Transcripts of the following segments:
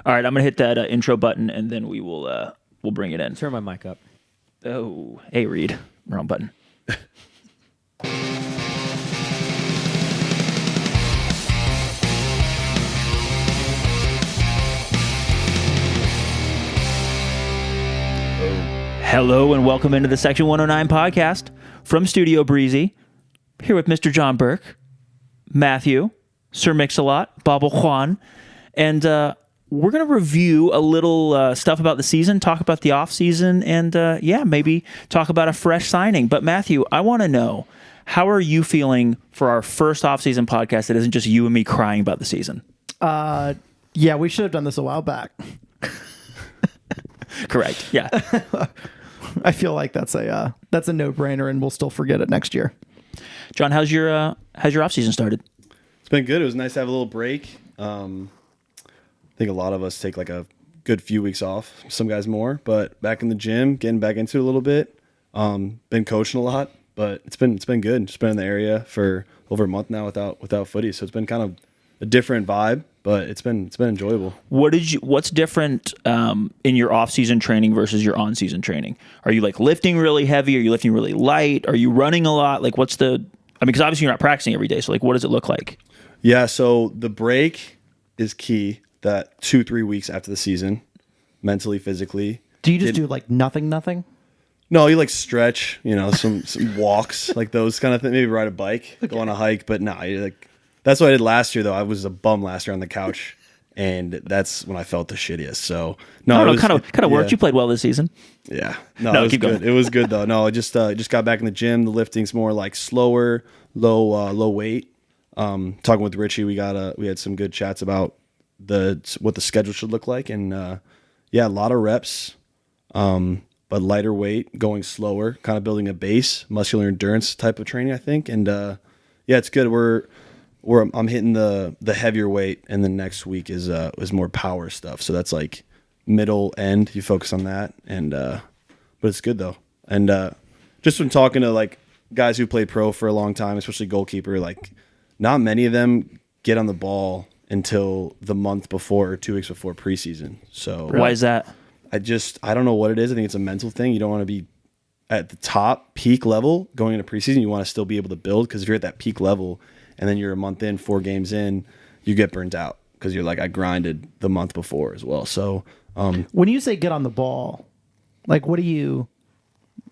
All right, I'm gonna hit that intro button, and then we'll bring it in. Turn my mic up. Oh, hey, Reed, wrong button. Hello and welcome into the Section 109 podcast from Studio Breezy. Here with Mr. Jon Burke, Matthew, Sir Mix-a-Lot, Bobble Juan, and we're going to review a little stuff about the season, talk about the off-season, and maybe talk about a fresh signing. But Matthew, I want to know, how are you feeling for our first off-season podcast that isn't just you and me crying about the season? Yeah, we should have done this a while back. Correct, yeah. I feel like that's a no-brainer, and we'll still forget it next year. John, how's your off-season started? It's been good. It was nice to have a little break. I think a lot of us take like a good few weeks off, some guys more, but back in the gym, getting back into it a little bit. Been coaching a lot, but it's been good. Just been in the area for over a month now without footy, so it's been kind of a different vibe, but it's been enjoyable. What's different in your off-season training versus your on-season training? Are you like lifting really heavy? Are you lifting really light? Are you running a lot? Like because obviously you're not practicing every day, so like what does it look like? Yeah, so the break is key. That 2-3 weeks after the season, mentally, physically. Do you just do like nothing? No, you like stretch, some walks, like those kind of things. Maybe ride a bike, go on a hike, but that's what I did last year though. I was a bum last year on the couch, and that's when I felt the shittiest. So no, kind of worked. You played well this season. Yeah, no, it was keep good. going. It was good though. No, I just got back in the gym. The lifting's more like slower, low weight. Talking with Richie, we had some good chats about what the schedule should look like, and a lot of reps, but lighter weight, going slower, kind of building a base, muscular endurance type of training, I think. And it's good. I'm hitting the heavier weight, and then next week is more power stuff. So that's like middle end. You focus on that, and but it's good though. And just from talking to like guys who played pro for a long time, especially goalkeeper, like not many of them get on the ball until the month before or 2 weeks before preseason. So why is that? I don't know what it is. I think it's a mental thing. You don't want to be at the top peak level going into preseason. You want to still be able to build, because if you're at that peak level and then you're a month in, 4 games in, you get burnt out because you're like, I grinded the month before as well. So when you say get on the ball, like what do you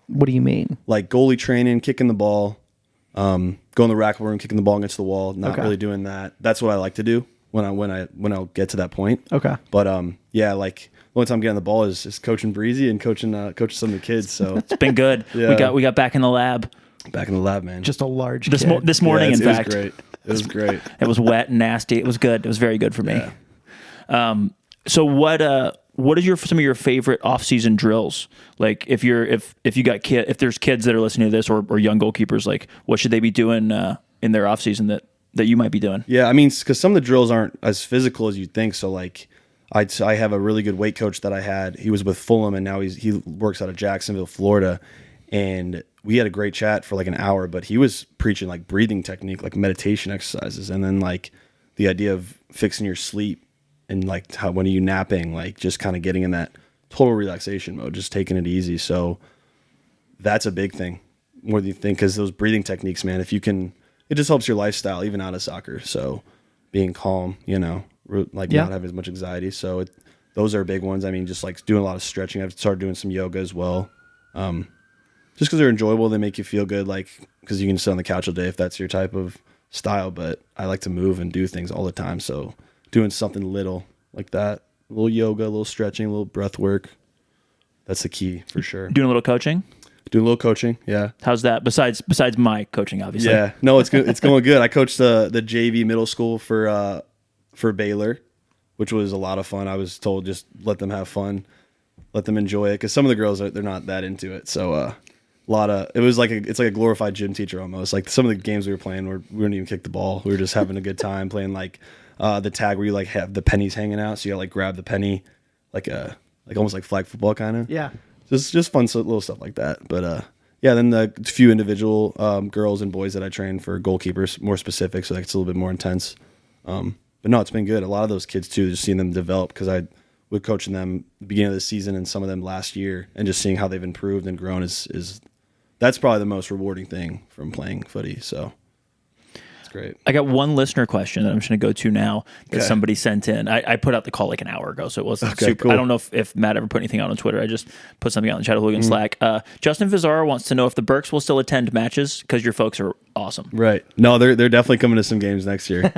mean? Like goalie training, kicking the ball, go in the rack room, kicking the ball against the wall. Not really doing that. That's what I like to do when I'll get to that point. Okay. But like the only time I'm getting the ball is coaching Breezy and coaching some of the kids. So it's been good. Yeah. We got back in the lab. Back in the lab, man. Just a large this kid. morning, in fact. It was great. It was wet and nasty. It was good. It was very good for me. Yeah. So what is some of your favorite off-season drills? Like if there's kids that are listening to this or young goalkeepers, like what should they be doing in their off-season that you might be doing? Yeah, I mean, because some of the drills aren't as physical as you'd think. So like I have a really good weight coach that I had. He was with Fulham, and now he works out of Jacksonville, Florida. And we had a great chat for like an hour, but he was preaching like breathing technique, like meditation exercises. And then like the idea of fixing your sleep, and like when are you napping, like just kind of getting in that total relaxation mode, just taking it easy. So that's a big thing, more than you think, because those breathing techniques, man, it just helps your lifestyle, even out of soccer. So being calm, not having as much anxiety. So those are big ones. I mean, just like doing a lot of stretching. I've started doing some yoga as well. Just because they're enjoyable, they make you feel good, like, because you can sit on the couch all day if that's your type of style. But I like to move and do things all the time. So doing something little like that, a little yoga, a little stretching, a little breath work, that's the key for sure. Doing a little coaching? Doing a little coaching, yeah. How's that? Besides my coaching, obviously. Yeah, no, it's good. It's going good. I coached the JV middle school for Baylor, which was a lot of fun. I was told just let them have fun, let them enjoy it, because some of the girls they're not that into it. So it's like a glorified gym teacher almost. Like some of the games we were playing, we wouldn't even kick the ball. We were just having a good time playing like the tag where you like have the pennies hanging out, so you gotta like grab the penny, like almost like flag football kind of. Yeah. Just fun little stuff like that. But then the few individual girls and boys that I train for goalkeepers, more specific, so it's a little bit more intense. But no, it's been good. A lot of those kids too, just seeing them develop, because with coaching them the beginning of the season and some of them last year, and just seeing how they've improved and grown is that's probably the most rewarding thing from playing footy. So it's great. I got one listener question that I'm just going to go to now that Okay. somebody sent in. I put out the call like an hour ago, so it wasn't Okay, super. cool. I don't know if Matt ever put anything out on Twitter. I just put something out in the Chat Hooligan Slack. Justin Vizara wants to know if the Burks will still attend matches because your folks are awesome. Right. No, they're definitely coming to some games next year.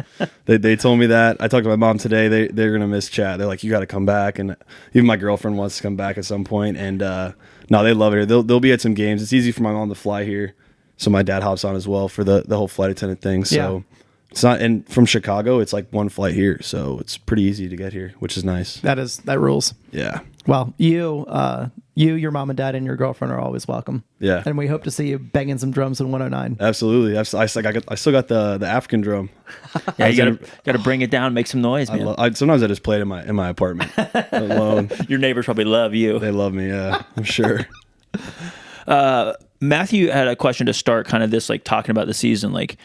they told me that. I talked to my mom today. They're gonna miss chat. They're like, you got to come back, and even my girlfriend wants to come back at some point. And no, they love it here. They'll be at some games. It's easy for my mom to fly here, so my dad hops on as well for the whole flight attendant thing. So it's not. And from Chicago, it's like one flight here, so it's pretty easy to get here, which is nice. That rules. Yeah. Well, you, your mom and dad, and your girlfriend are always welcome. Yeah. And we hope to see you banging some drums in 109. Absolutely. I still got the African drum. Yeah, you got to bring it down, make some noise, man. Sometimes I just play it in my apartment alone. Your neighbors probably love you. They love me. Yeah, I'm sure. Matthew had a question to start kind of this, like talking about the season. Like,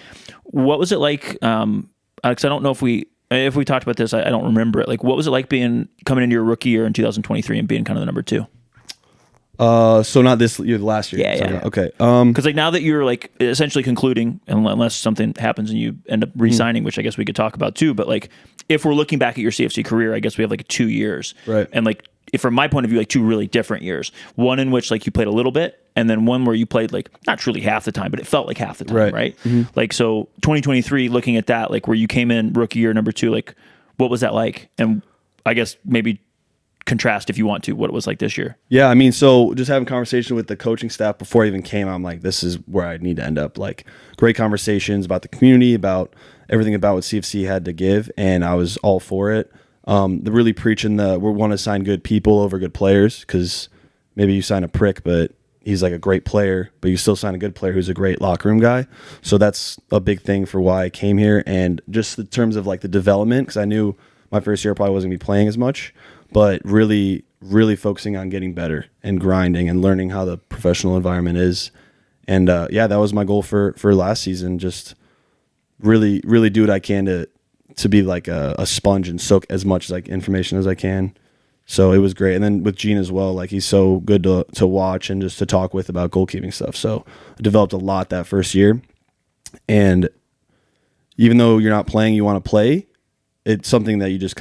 what was it like? Because I don't know if we talked about this, I don't remember it. Like, what was it like coming into your rookie year in 2023 and being kind of the number 2? So not this year, last year. Yeah. Okay. Because like now that you're like essentially concluding, unless something happens and you end up re-signing, which I guess we could talk about too. But like, if we're looking back at your CFC career, I guess we have like 2 years, right? And like, if from my point of view, like 2 really different years. One in which like you played a little bit, and then one where you played like not truly half the time, but it felt like half the time, right? Mm-hmm. Like, so 2023, looking at that, like where you came in rookie year number 2, like what was that like? And I guess maybe contrast, if you want to, what it was like this year. Yeah, I mean, so just having conversation with the coaching staff before I even came, I'm like, this is where I need to end up. Like, great conversations about the community, about everything about what CFC had to give, and I was all for it. They're really preaching we want to sign good people over good players, because maybe you sign a prick, but he's like a great player, but you still sign a good player who's a great locker room guy. So that's a big thing for why I came here, and just in terms of like the development, because I knew my first year I probably wasn't going to be playing as much, but really, really focusing on getting better and grinding and learning how the professional environment is. And that was my goal for last season. Just really, really do what I can to be like a sponge and soak as much like information as I can. So it was great. And then with Gene as well, like he's so good to watch and just to talk with about goalkeeping stuff. So I developed a lot that first year. And even though you're not playing, you want to play, it's something that you just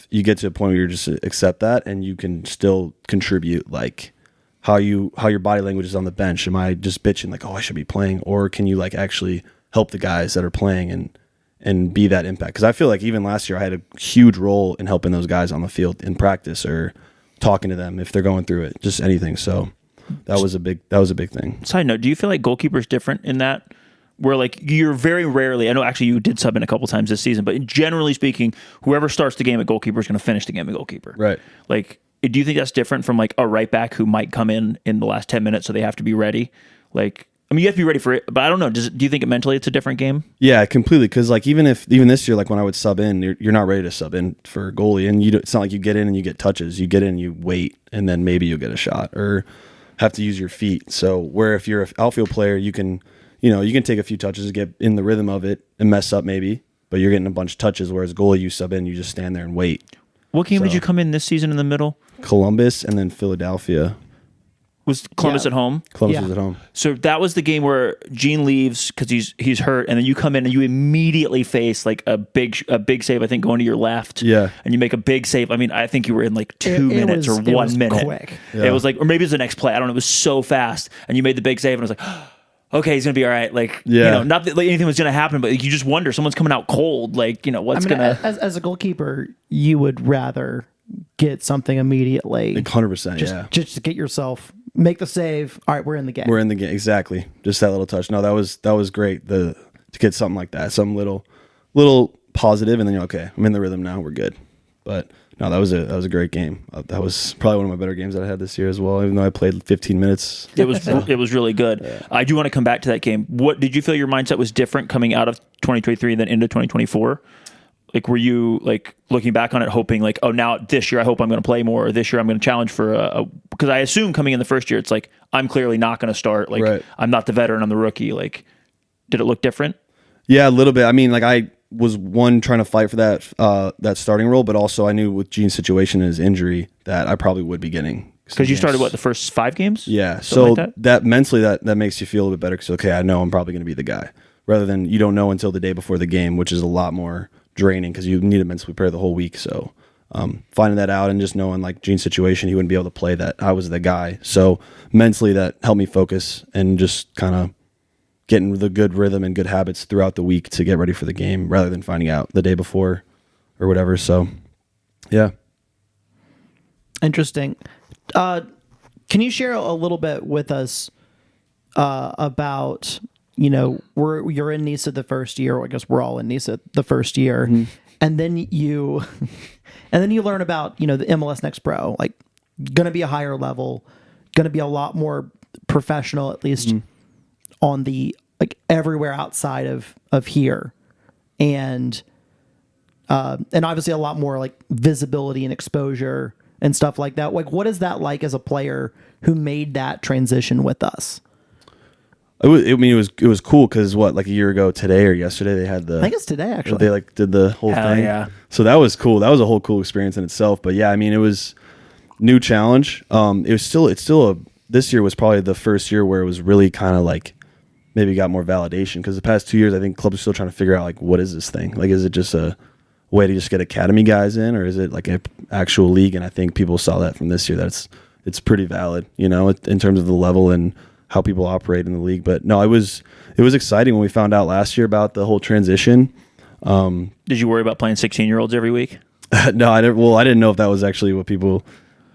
you get to a point where you just accept that, and you can still contribute, like how your body language is on the bench. Am I just bitching like, oh, I should be playing? Or can you like actually help the guys that are playing and be that impact? Because I feel like even last year I had a huge role in helping those guys on the field in practice or talking to them if they're going through it, just anything. So that was a big thing. Side note, do you feel like goalkeeper's different in that? Where like you're very rarely, I know actually you did sub in a couple times this season, but generally speaking, whoever starts the game at goalkeeper is going to finish the game at goalkeeper. Right. Like, do you think that's different from like a right back who might come in the last 10 minutes, so they have to be ready? Like, I mean, you have to be ready for it, but I don't know. Do you think it mentally it's a different game? Yeah, completely. Because like even this year, like when I would sub in, you're not ready to sub in for goalie, and it's not like you get in and you get touches. You get in, you wait, and then maybe you'll get a shot or have to use your feet. So where if you're an outfield player, you can take a few touches to get in the rhythm of it and mess up maybe, but you're getting a bunch of touches. Whereas goalie, you sub in, you just stand there and wait. What game did you come in this season in the middle? Columbus and then Philadelphia. Was Columbus at home? Columbus was at home. So that was the game where Gene leaves because he's hurt, and then you come in and you immediately face like a big save. I think going to your left. Yeah. And you make a big save. I mean, I think you were in like 2 minutes or 1 minute. Quick. It was like, or maybe it was the next play. I don't know. It was so fast, and you made the big save, and I was like, okay, he's gonna be all right. Like, not that like, anything was gonna happen, but like, you just wonder someone's coming out cold. Like, what's gonna. As a goalkeeper, you would rather get something immediately. Like 100%. Just to get yourself. Make the save. All right, we're in the game. We're in the game. Exactly. Just that little touch. No, that was great. To get something like that, some little positive, and then okay, I'm in the rhythm now. We're good. But no, that was a great game. That was probably one of my better games that I had this year as well. Even though I played 15 minutes, it was really good. Yeah. I do want to come back to that game. What did you feel your mindset was different coming out of 2023 than into 2024? Like, were you like looking back on it, hoping like, oh, now this year I hope I'm going to play more, or this year I'm going to challenge for because I assume coming in the first year it's like I'm clearly not going to start. Like, right. I'm not the veteran, I'm the rookie. Like, did it look different? Yeah, a little bit. I mean, like was one trying to fight for that starting role, but also I knew with Gene's situation and his injury that I probably would be getting. Because you started the first 5 games? Yeah. Something So like that mentally that makes you feel a little bit better because okay, I know I'm probably going to be the guy, rather than you don't know until the day before the game, which is a lot more draining because you need to mentally prepare the whole week. So finding that out and just knowing like Gene's situation, he wouldn't be able to play, that I was the guy. So mentally that helped me focus and just kind of getting the good rhythm and good habits throughout the week to get ready for the game rather than finding out the day before or whatever. So yeah. Interesting. Can you share a little bit with us about, you're in NISA the first year, or I guess we're all in NISA the first year, and then you learn about, the MLS Next Pro, like going to be a higher level, going to be a lot more professional, at least on the, like everywhere outside of here. And obviously a lot more like visibility and exposure and stuff like that. Like, what is that like as a player who made that transition with us? It was cool because like a year ago today or yesterday they had I think it's today actually. They like did the whole Hell thing. yeah. So that was cool. That was a whole cool experience in itself. But yeah, I mean, it was new challenge. This year was probably the first year where it was really kind of like maybe got more validation, because the past 2 years I think clubs are still trying to figure out like what is this thing? Like, is it just a way to just get academy guys in, or is it like an actual league? And I think people saw that from this year that it's pretty valid, in terms of the level and how people operate in the league. But no, it was exciting when we found out last year about the whole transition. Did you worry about playing 16-year-olds every week? No, I didn't know if that was actually if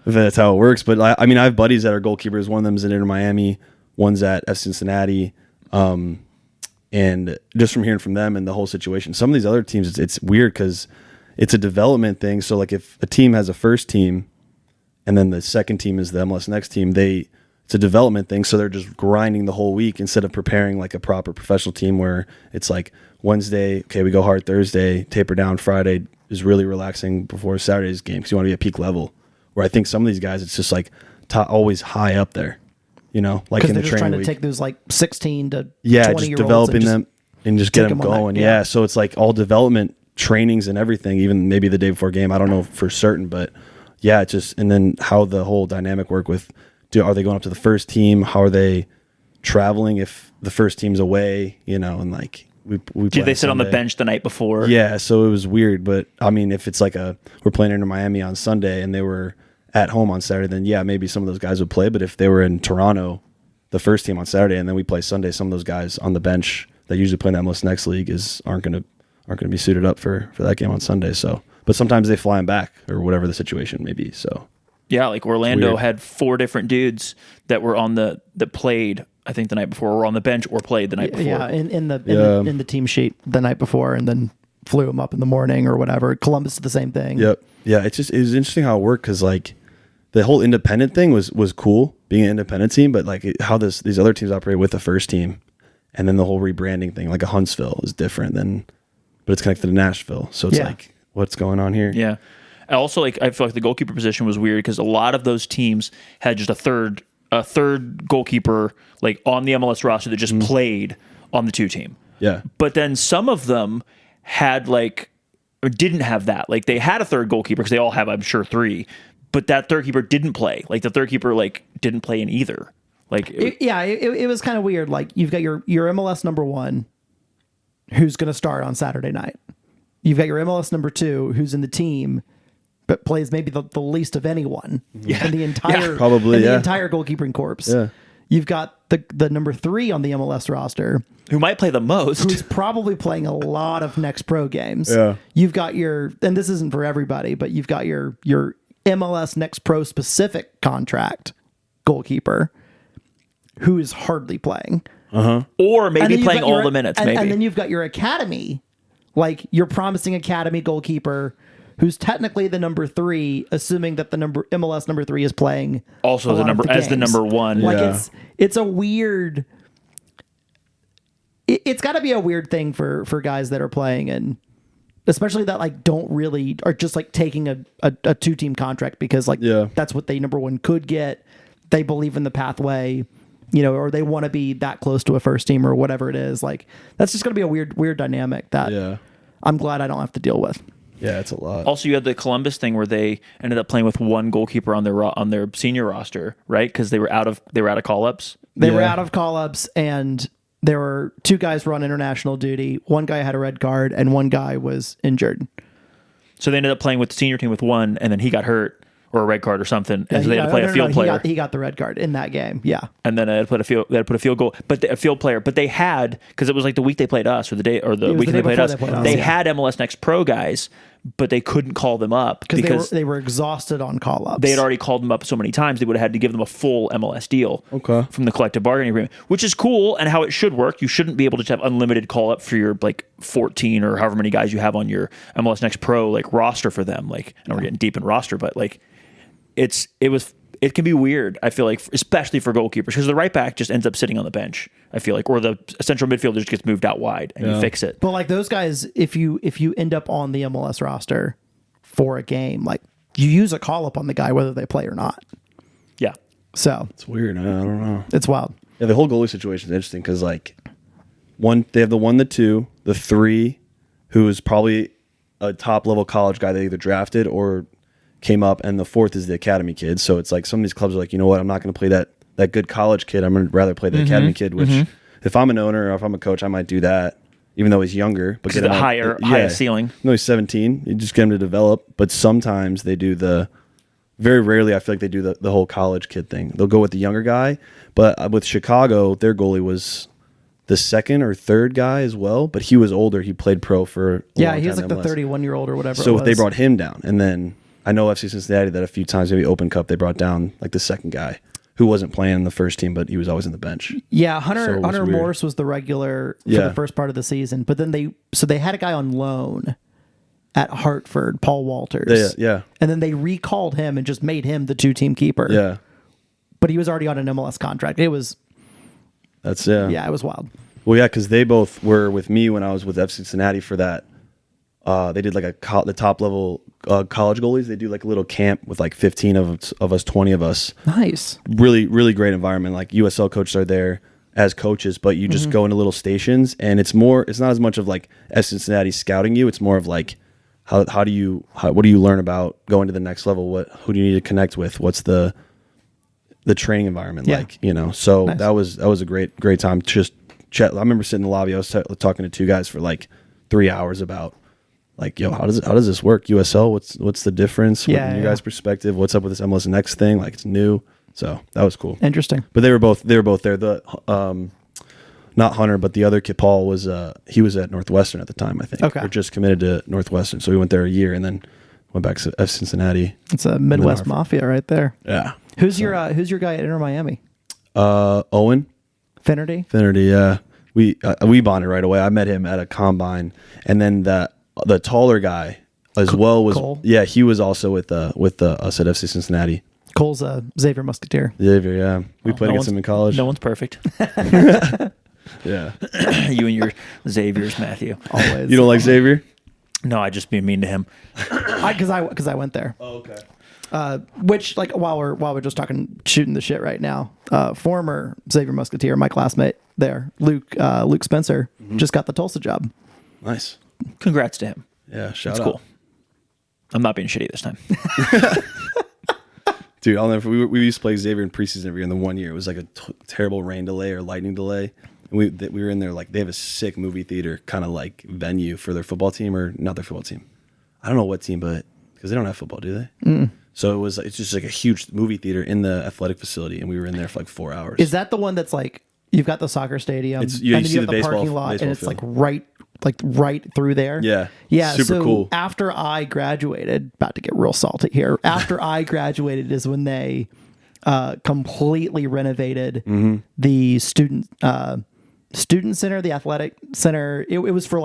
that's how it works. But I mean, I have buddies that are goalkeepers. One of them is in Inter Miami, one's at F Cincinnati. And just from hearing from them and the whole situation, some of these other teams, it's weird because it's a development thing. So like if a team has a first team and then the second team is the MLS Next team, it's a development thing. So they're just grinding the whole week instead of preparing like a proper professional team where it's like Wednesday, okay, we go hard Thursday, taper down Friday is really relaxing before Saturday's game because you want to be at peak level. Where I think some of these guys, it's just like always high up there. Like in the training week. Because they're just trying to take those like 16 to 20 just year developing olds them and just get them going. Yeah. So it's like all development trainings and everything, even maybe the day before game. I don't know for certain, but yeah, it's just, and then how the whole dynamic work with, are they going up to the first team? How are they traveling if the first team's away, and like we Did they sit on the bench the night before? Yeah. So it was weird, but I mean, if it's like we're playing in Miami on Sunday and they were at home on Saturday, then yeah, maybe some of those guys would play. But if they were in Toronto, the first team on Saturday, and then we play Sunday, some of those guys on the bench that usually play in the MLS Next League aren't going to be suited up for that game on Sunday. So, but sometimes they fly them back or whatever the situation may be. So yeah, like Orlando had 4 different dudes that were that played, I think the night before, or on the bench or played the night before. Yeah, in the team sheet the night before, and then flew them up in the morning or whatever. Columbus did the same thing. Yep. Yeah, it was interesting how it worked because like the whole independent thing was cool, being an independent team, but like how these other teams operate with the first team, and then the whole rebranding thing, like a Huntsville is different but it's connected to Nashville, so it's like what's going on here? Yeah. Also, like I feel like the goalkeeper position was weird because a lot of those teams had just a third goalkeeper like on the MLS roster that just played on the 2 team. Yeah. But then some of them had or didn't have that. Like they had a third goalkeeper because they all have, I'm sure, 3. But that third keeper didn't play. Like the third keeper didn't play in either. It was kind of weird. Like you've got your MLS number 1, who's going to start on Saturday night. You've got your MLS number 2, who's in the team, but plays maybe the least of anyone in the entire the entire goalkeeping corps. Yeah. You've got the number 3 on the MLS roster, who might play the most, who's probably playing a lot of Next Pro games. Yeah. You've got and this isn't for everybody, but you've got your MLS Next Pro specific contract goalkeeper who is hardly playing. Or maybe playing all the minutes. And then you've got your academy, like your promising academy goalkeeper who's technically the number 3, assuming that the MLS number 3 is playing also the number number 1. Like it's a weird. It's got to be a weird thing for guys that are playing, and especially that like don't really are just like taking a 2-team contract because that's what they number 1 could get. They believe in the pathway, or they want to be that close to a first team or whatever it is. Like that's just going to be a weird dynamic that I'm glad I don't have to deal with. Yeah, it's a lot. Also, you had the Columbus thing where they ended up playing with one goalkeeper on their senior roster, right? Because they were out of call-ups. They were out of call-ups, and there were 2 guys were on international duty. One guy had a red card, and one guy was injured. So they ended up playing with the senior team with one, and then he got hurt or a red card or something, and so they had to play a field player. He got the red card in that game. Yeah, and then they had to put a field goal, but a field player. But they had, because it was like the week they played us, or the week they played us. They had MLS Next Pro guys, but they couldn't call them up because they were exhausted on call-ups. They had already called them up so many times they would have had to give them a full MLS deal from the collective bargaining agreement, which is cool and how it should work. You shouldn't be able to have unlimited call-up for your like 14 or however many guys you have on your MLS Next Pro like roster for them. Like, I know we're getting deep in roster, but like it can be weird, I feel like, especially for goalkeepers, because the right back just ends up sitting on the bench, I feel like, or the central midfielder just gets moved out wide and you fix it. But like those guys, if you end up on the MLS roster for a game, like you use a call up on the guy whether they play or not. Yeah. So it's weird. I don't know. It's wild. Yeah, the whole goalie situation is interesting because like they have the 1, the 2, the 3, who is probably a top level college guy they either drafted or came up, and the 4th is the academy kid. So it's like some of these clubs are like, you know what, I'm not going to play that good college kid. I'm going to rather play the academy kid, which if I'm an owner or if I'm a coach, I might do that, even though he's younger. But get the higher ceiling. No, he's 17. You just get him to develop. But sometimes they do very rarely, I feel like they do the whole college kid thing. They'll go with the younger guy. But with Chicago, their goalie was the 2nd or 3rd guy as well, but he was older. He played pro for a long he was time like the 31-year-old or whatever. So they brought him down, and then I know FC Cincinnati that a few times, maybe Open Cup, they brought down like the 2nd guy who wasn't playing in the first team, but he was always in the bench. Yeah, Hunter Morse was the regular for the first part of the season, but then they had a guy on loan at Hartford, Paul Walters. Yeah. And then they recalled him and just made him the 2-team keeper. Yeah. But he was already on an MLS contract. It was it was wild. Well, yeah, because they both were with me when I was with FC Cincinnati for that. They did like the top level college goalies. They do like a little camp with like 15 of us, 20 of us. Nice. Really, really great environment. Like USL coaches are there as coaches, but you just go into little stations, and it's not as much of like FC Cincinnati scouting you. It's more of like what do you learn about going to the next level? Who do you need to connect with? What's the training environment like? So nice. that was a great time. Just chat. I remember sitting in the lobby. I was talking to 2 guys for like 3 hours about. Like, yo, how does this work? USL, what's the difference? From your guys' perspective, what's up with this MLS Next thing? Like, it's new, so that was cool. Interesting. But they were both there. The not Hunter, but the other kid, Paul, was he was at Northwestern at the time, I think. Okay. Or just committed to Northwestern, so he went there a year and then went back to F Cincinnati. It's a Midwest Mafia right there. Yeah. Who's your guy at Inter Miami? Owen Finnerty. Yeah. We bonded right away. I met him at a combine, and then the taller guy as well was Cole? Yeah, he was also with us at FC Cincinnati. Cole's Xavier Musketeer. Xavier, yeah. We played against him in college. No one's perfect. Yeah. You and your Xaviers, Matthew. Always. You don't like Xavier? No, I just being mean to him. Because I went there. Oh, okay. Which, like, while we're just shooting the shit right now, former Xavier Musketeer, my classmate there, Luke Spencer, just got the Tulsa job. Nice. Congrats to him. Yeah, shout That's out. cool. I'm not being shitty this time. Dude, I'll never. We used to play Xavier in preseason every year. And the one year it was like a terrible rain delay or lightning delay, and we were in there like they have a sick movie theater kind of like venue for their football team or not their football team. I don't know what team, but because they don't have football, do they? Mm. So it's just like a huge movie theater in the athletic facility, and we were in there for like 4 hours. Is that the one that's like you've got the soccer stadium, and then you have the parking lot, and it's field. like right through there? Yeah. Super cool. After I graduated, about to get real salty here. After I graduated is when they completely renovated the student center, the athletic center. It was for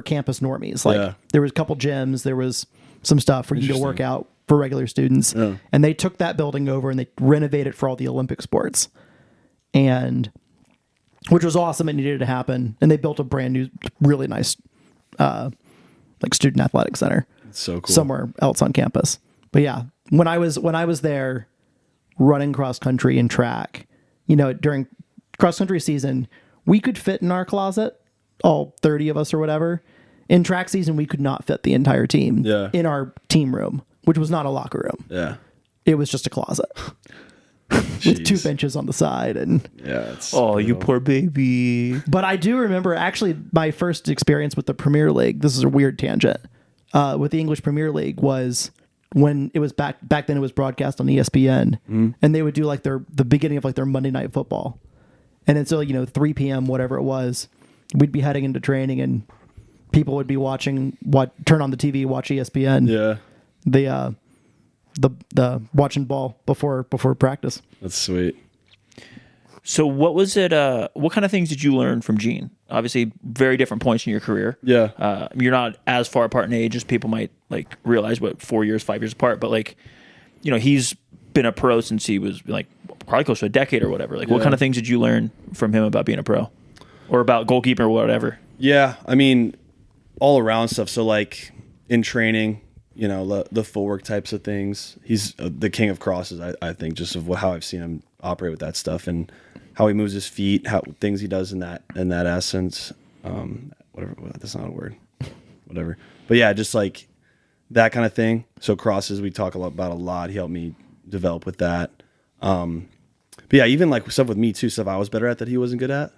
campus normies. There was a couple gyms, there was some stuff for you to work out for regular students. Yeah. And they took that building over and they renovated for all the Olympic sports. And which was awesome and needed to happen. And they built a brand new, really nice, student athletic center. It's so cool. Somewhere else on campus. But yeah, when I was there running cross country and track, during cross country season, we could fit in our closet, all 30 of us or whatever. In track season, we could not fit the entire team Yeah. in our team room, which was not a locker room. Yeah. It was just a closet with 2 benches on the side. And Yeah. It's Oh, you poor baby. but I do remember actually my first experience with the Premier League. This is a weird tangent. With the English Premier League was when it was back then. It was broadcast on ESPN, and they would do like the beginning of like their Monday Night Football, and until 3 p.m. whatever it was, we'd be heading into training, and people would be turn on the TV, watch ESPN. Yeah. The watching ball before practice. That's sweet. So what was it? What kind of things did you learn from Gene? Obviously, very different points in your career. Yeah. You're not as far apart in age as people might like realize. What 4 years, 5 years apart? But like, he's been a pro since he was like probably close to a decade or whatever. Like, what kind of things did you learn from him about being a pro, or about goalkeeping or whatever? Yeah. I mean, all around stuff. So like in training, the footwork types of things. He's the king of crosses. I think just of how I've seen him operate with that stuff and how he moves his feet, how things he does in that essence. Whatever, that's not a word. Whatever. But yeah, just like that kind of thing. So crosses we talk about a lot. He helped me develop with that. But yeah, even like stuff with me too, stuff I was better at that he wasn't good at,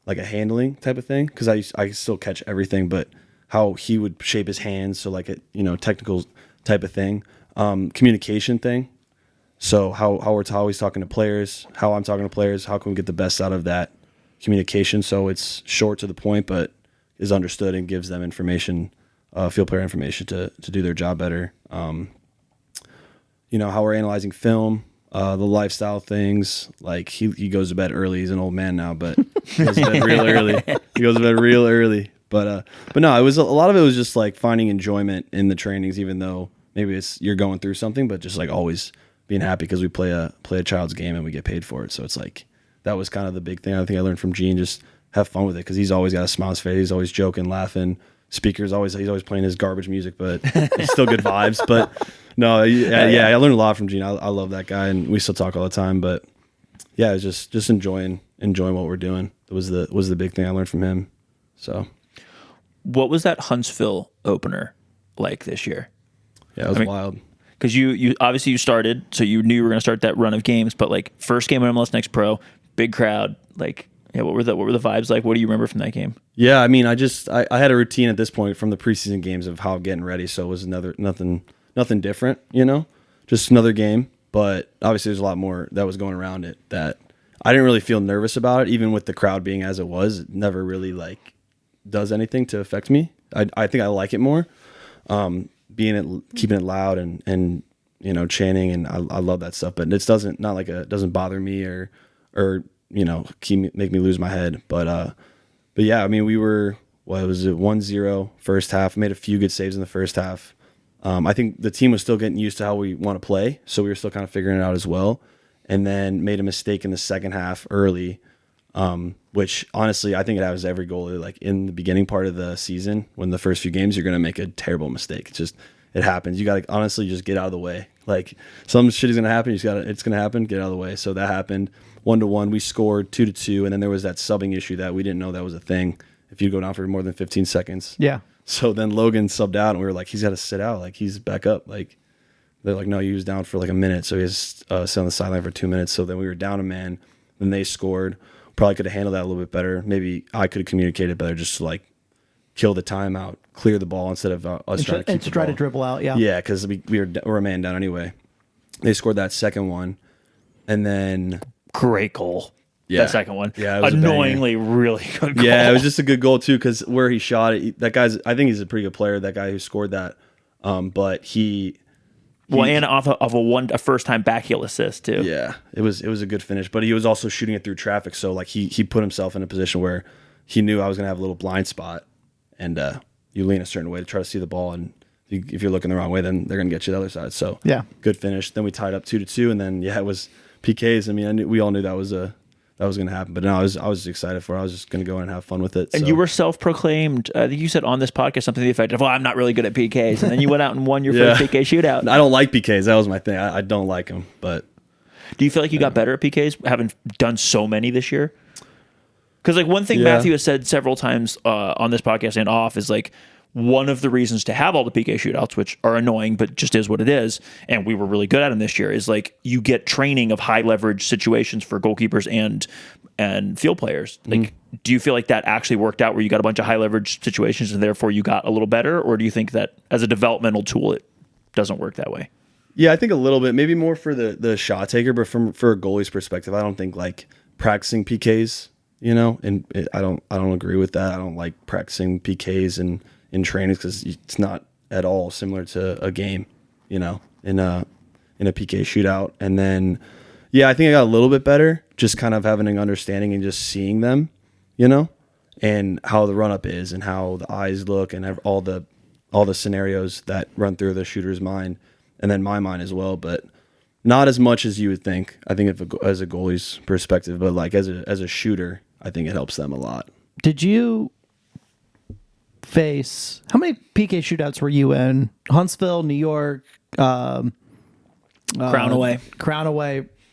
like a handling type of thing. Because I still catch everything, but how he would shape his hands, so like a technical type of thing, communication thing. So how we're always talking to players, how I'm talking to players, how can we get the best out of that communication so it's short to the point, but is understood and gives them information, field player information to do their job better. How we're analyzing film, the lifestyle things. Like he goes to bed early. He's an old man now, but he goes to bed real early. But no, it was a lot of it was just like finding enjoyment in the trainings, even though maybe you're going through something, but just like always being happy because we play a child's game and we get paid for it. So it's like that was kind of the big thing I think I learned from Gene. Just have fun with it because he's always got a smile on his face. He's always joking, laughing. He's always playing his garbage music, but it's still good vibes. But no, yeah, I learned a lot from Gene. I love that guy, and we still talk all the time. But yeah, it's just enjoying what we're doing. It was the big thing I learned from him. So. What was that Huntsville opener like this year? Yeah, it was wild. Because you obviously you started, so you knew you were going to start that run of games. But like first game on MLS Next Pro, big crowd. Like, yeah, what were the vibes like? What do you remember from that game? Yeah, I mean, I had a routine at this point from the preseason games of how I'm getting ready. So it was nothing different, just another game. But obviously, there's a lot more that was going around it that I didn't really feel nervous about it, even with the crowd being as it was. It never really like does anything to affect me. I think I like it more, keeping it loud and chanting, and I love that stuff. But it doesn't bother me or make me lose my head. But yeah, I mean, we were 1-0 first half. Made a few good saves in the first half. I think the team was still getting used to how we want to play, so we were still kind of figuring it out as well. And then made a mistake in the second half early. Which honestly, I think it happens to every goalie. Like in the beginning part of the season, when the first few games, you're going to make a terrible mistake. It happens. You got to honestly just get out of the way. Like some shit is going to happen. It's going to happen. Get out of the way. So that happened. 1-1. We scored 2-2. And then there was that subbing issue that we didn't know that was a thing. If you go down for more than 15 seconds. Yeah. So then Logan subbed out and we were like, he's got to sit out. Like he's back up. Like they're like, no, he was down for like a minute. So he has sit on the sideline for 2 minutes. So then we were down a man. Then they scored. Probably could have handled that a little bit better. Maybe I could have communicated better, just to like kill the timeout, clear the ball instead of us trying to try to dribble out. Yeah, yeah, because we were a man down anyway. They scored that second one, and then great goal. Yeah, that second one. Yeah, it was annoyingly really good goal. Yeah, it was just a good goal too because where he shot it, that guy's. I think he's a pretty good player. That guy who scored that, but he. And off of a first time backheel assist too. Yeah, it was a good finish, but he was also shooting it through traffic. So like he put himself in a position where he knew I was gonna have a little blind spot, and you lean a certain way to try to see the ball, and if you're looking the wrong way, then they're gonna get you the other side. So yeah, good finish. Then we tied up 2-2, and then it was PKs. I mean, we all knew that was gonna happen, but no, I was excited for it. I was just gonna go in and have fun with it. And you were self-proclaimed. I think you said on this podcast something to the effect of, "Well, I'm not really good at PKs," and then you went out and won your first PK shootout. I don't like PKs. That was my thing. I don't like them. But do you feel like you got better at PKs, having done so many this year? Because like one thing Matthew has said several times on this podcast and off is like one of the reasons to have all the PK shootouts, which are annoying, but just is what it is, and we were really good at them this year, is like you get training of high leverage situations for goalkeepers and field players. Like, do you feel like that actually worked out where you got a bunch of high leverage situations and therefore you got a little better? Or do you think that as a developmental tool, it doesn't work that way? Yeah, I think a little bit, maybe more for the shot taker, but for a goalie's perspective, I don't think like practicing PKs, and I don't agree with that. I don't like practicing PKs in trainings because it's not at all similar to a game, in a PK shootout. And then, yeah, I think I got a little bit better, just kind of having an understanding and just seeing them, and how the run up is and how the eyes look and all the scenarios that run through the shooter's mind and then my mind as well, but not as much as you would think. I think as a goalie's perspective, but like as a shooter, I think it helps them a lot. Did you face, how many PK shootouts were you in? Huntsville, New York, Crown away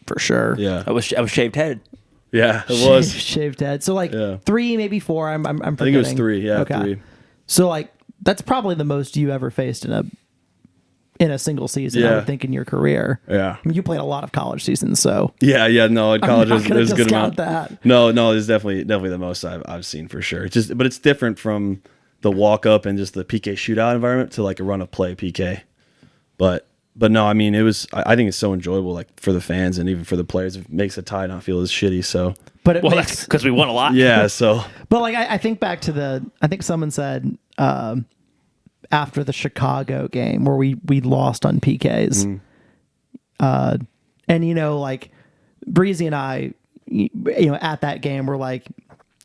for sure. Yeah, I was shaved head. Yeah, it was shaved head. So like 3, maybe 4. I'm forgetting. I think it was 3. Yeah, okay. 3. So like that's probably the most you ever faced in a single season, I would think, in your career. Yeah. I mean, you played a lot of college seasons, so. Yeah, no, in college there's a good amount. That. No, it's definitely the most I've seen for sure. But it's different from the walk up and just the PK shootout environment to like a run of play PK. But no, I mean, I think it's so enjoyable, like for the fans and even for the players. It makes a tie not feel as shitty. So, but that's because we won a lot. Yeah. So, but like I think back to I think someone said after the Chicago game where we lost on PKs, and like Breezy and I, at that game, we're like,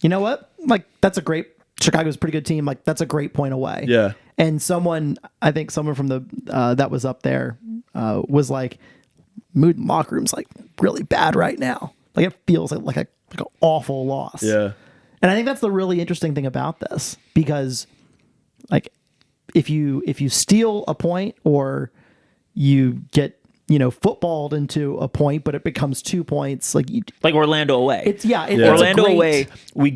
you know what, like that's a great. Chicago's a pretty good team. Like that's a great point away. Yeah. And I think someone from the that was up there was like, mood in locker room's like really bad right now. Like it feels like an awful loss. Yeah. And I think that's the really interesting thing about this, because like if you steal a point or you get footballed into a point, but it becomes 2 points. Like Orlando away. It's Orlando away. We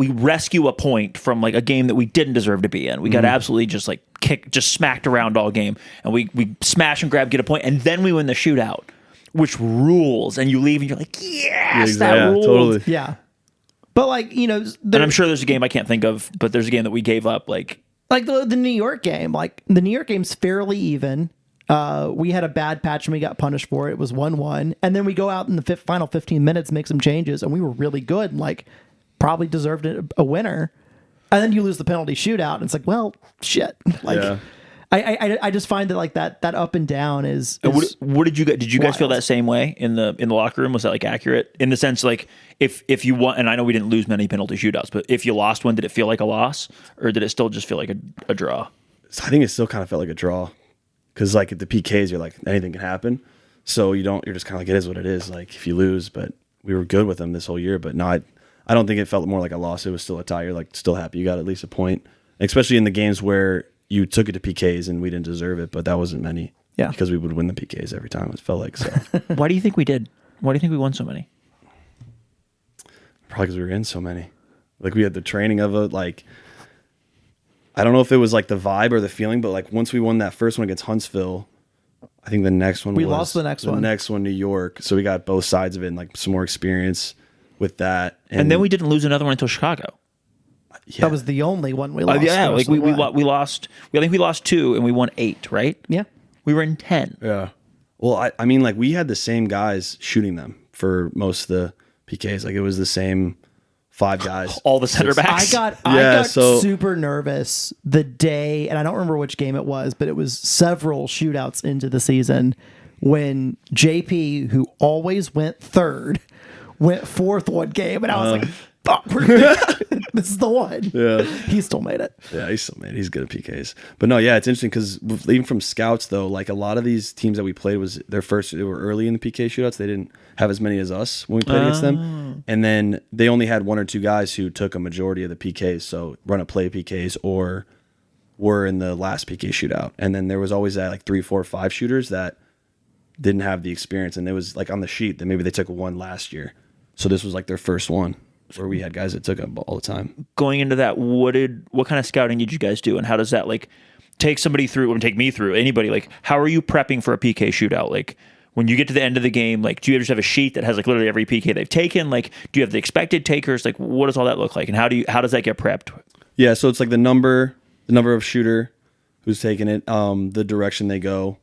rescue a point from like a game that we didn't deserve to be in. We got absolutely just smacked around all game, and we smash and grab, get a point, and then we win the shootout, which rules. And you leave and you're like, yes, that rules. Totally. Yeah. But like and I'm sure there's a game I can't think of, but there's a game that we gave up like the New York game. Like the New York game's fairly even. We had a bad patch and we got punished for it. It was 1-1. And then we go out in the final 15 minutes, make some changes, and we were really good and like probably deserved a winner. And then you lose the penalty shootout, and it's like, well, shit. Like, I just find that like that up and down is what did you guys feel that same way in the locker room? Was that like accurate in the sense like if you won, and I know we didn't lose many penalty shootouts, but if you lost one, did it feel like a loss, or did it still just feel like a draw? So I think it still kind of felt like a draw. Because like at the PKs, you're like, anything can happen. So you're just kind of like, it is what it is. Like if you lose, but we were good with them this whole year. But no, I don't think it felt more like a loss. It was still a tie. You're like still happy you got at least a point, especially in the games where you took it to PKs and we didn't deserve it. But that wasn't many. Yeah. Because we would win the PKs every time. It felt like so. Why do you think we did? Why do you think we won so many? Probably because we were in so many. Like we had the training of it. Like I don't know if it was like the vibe or the feeling, but like once we won that first one against Huntsville, I think the next one we lost the next one. The next one, New York. So we got both sides of it and like some more experience with that. And then we didn't lose another one until Chicago. Yeah. That was the only one we lost. Yeah, like we lost. I think we lost 2 and we won 8, right? Yeah, we were in 10. Yeah. Well, I mean, like we had the same guys shooting them for most of the PKs. Like it was the same 5 guys. All the center backs. I got super nervous the day, and I don't remember which game it was, but it was several shootouts into the season when JP, who always went third, went fourth one game, and I was like, fuck, this is the one. Yeah. He still made it. Yeah, he's still made it. He's good at PKs. But no, yeah, it's interesting because even from scouts, though, like a lot of these teams that we played was they were early in the PK shootouts. They didn't have as many as us when we played against them. And then they only had 1 or 2 guys who took a majority of the PKs, so run a play PKs or were in the last PK shootout. And then there was always that like 3, 4, 5 shooters that didn't have the experience. And it was like on the sheet that maybe they took 1 last year. So this was like their first one. where we had guys that took them all the time. Going into that, what kind of scouting did you guys do, and how does that like take somebody through, or take me through, anybody, like how are you prepping for a PK shootout? Like when you get to the end of the game, like do you just have a sheet that has like literally every PK they've taken? Like do you have the expected takers? Like what does all that look like, and how does that get prepped? Yeah, so it's like the number of shooter who's taking it, the direction they go.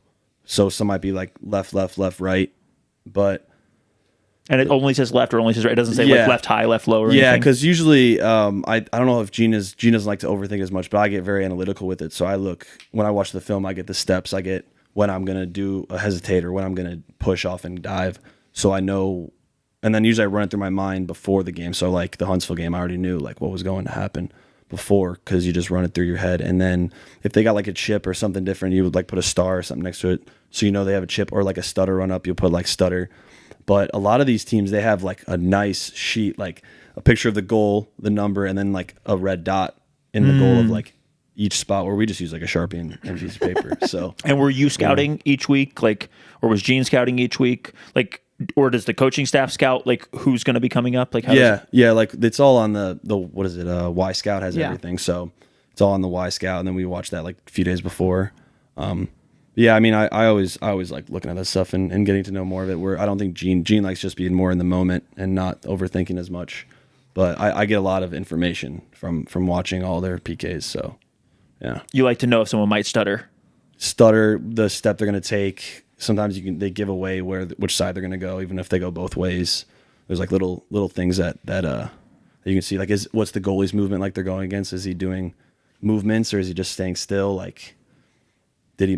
So some might be like left, right, but and it only says left or only says right. It doesn't say like left high, left low, or anything. Yeah, because usually I don't know if Gene doesn't like to overthink as much, but I get very analytical with it. So I look, when I watch the film, I get the steps, I get when I'm gonna do a hesitate or when I'm gonna push off and dive. So I know, and then usually I run it through my mind before the game. So like the Huntsville game, I already knew like what was going to happen before, because you just run it through your head. And then if they got like a chip or something different, you would like put a star or something next to it, so you know they have a chip, or like a stutter run up, you'll put like stutter. But a lot of these teams, they have like a nice sheet, like a picture of the goal, the number, and then like a red dot in the goal of like each spot, where we just use like a Sharpie and a piece of paper. So and were you scouting each week, like, or was Gene scouting each week, like, or does the coaching staff scout like who's going to be coming up? Like how like it's all on the what is it? Y Scout has everything, so it's all on the Y Scout, and then we watch that like a few days before. Yeah, I mean, I always like looking at that stuff and getting to know more of it. Where I don't think Gene likes just being more in the moment and not overthinking as much. But I get a lot of information from watching all their PKs. So, yeah. You like to know if someone might stutter, the step they're going to take. Sometimes they give away which side they're going to go, even if they go both ways. There's like little things that you can see. Like, what's the goalie's movement like they're going against? Is he doing movements, or is he just staying still? Like,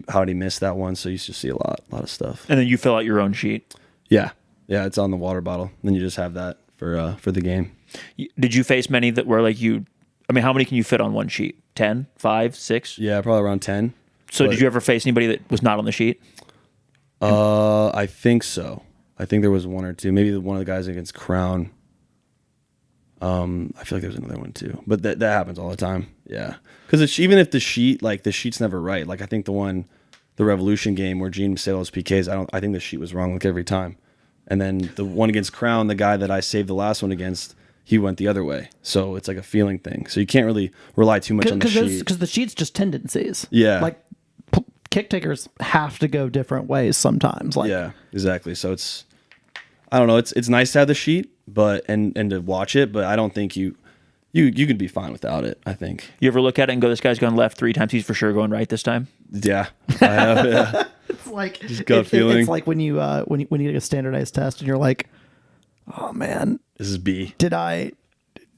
how did he miss that one? So you just see a lot of stuff. And then you fill out your own sheet. Yeah, it's on the water bottle. Then you just have that for the game. Did you face many that were like you? I mean, how many can you fit on one sheet? 10, 5, 6? Yeah, probably around 10. So did you ever face anybody that was not on the sheet? I think so. I think there was one or two. Maybe one of the guys against Crown. I feel like there's another one too, but that happens all the time. Yeah, because even if the sheet's never right. Like I think the Revolution game where Gene saved those PKs, I think the sheet was wrong like every time. And then the one against Crown, the guy that I saved the last one against, he went the other way. So it's like a feeling thing. So you can't really rely too much on the sheet, because the sheet's just tendencies. Yeah, like kick takers have to go different ways sometimes. Like yeah, exactly. So I don't know. It's nice to have the sheet, but and to watch it, but I don't think you could be fine without it. I think. You ever look at it and go, "This guy's gone left 3 times. He's for sure going right this time." Yeah, I have. Yeah. It's like just gut feeling. It's like when you get a standardized test and you're like, "Oh man, this is B. Did I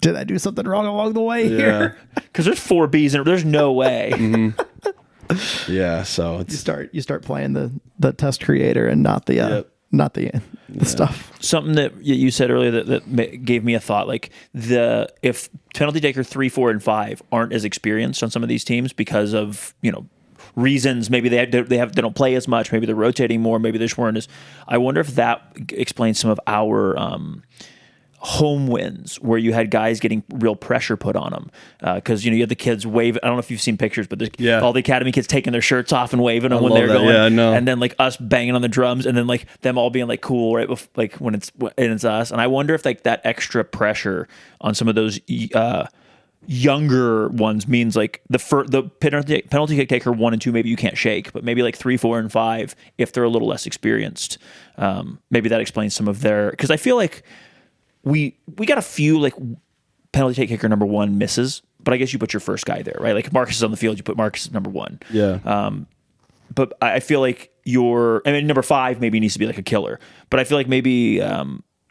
do something wrong along the way here?" Because there's 4 B's and there's no way. Mm-hmm. Yeah, so you start playing the test creator and not the not the stuff. Something that you said earlier that gave me a thought, like if penalty taker 3, 4, and 5 aren't as experienced on some of these teams because of reasons, maybe they don't play as much, maybe they're rotating more, maybe they just weren't as. I wonder if that explains some of our home wins where you had guys getting real pressure put on them because you had the kids wave. I don't know if you've seen pictures, but all the academy kids taking their shirts off and waving them when they're going. Yeah, no. And then like us banging on the drums, and then like them all being like cool right before, like when it's us. And I wonder if like that extra pressure on some of those younger ones means like the penalty kick taker 1 and 2 maybe you can't shake, but maybe like 3, 4, and 5 if they're a little less experienced. Maybe that explains some of their, because I feel like we got a few like penalty kicker number 1 misses, but I guess you put your first guy there, right? Like Marcus is on the field, you put Marcus at number 1. Yeah. But I feel like number 5 maybe needs to be like a killer, but I feel like maybe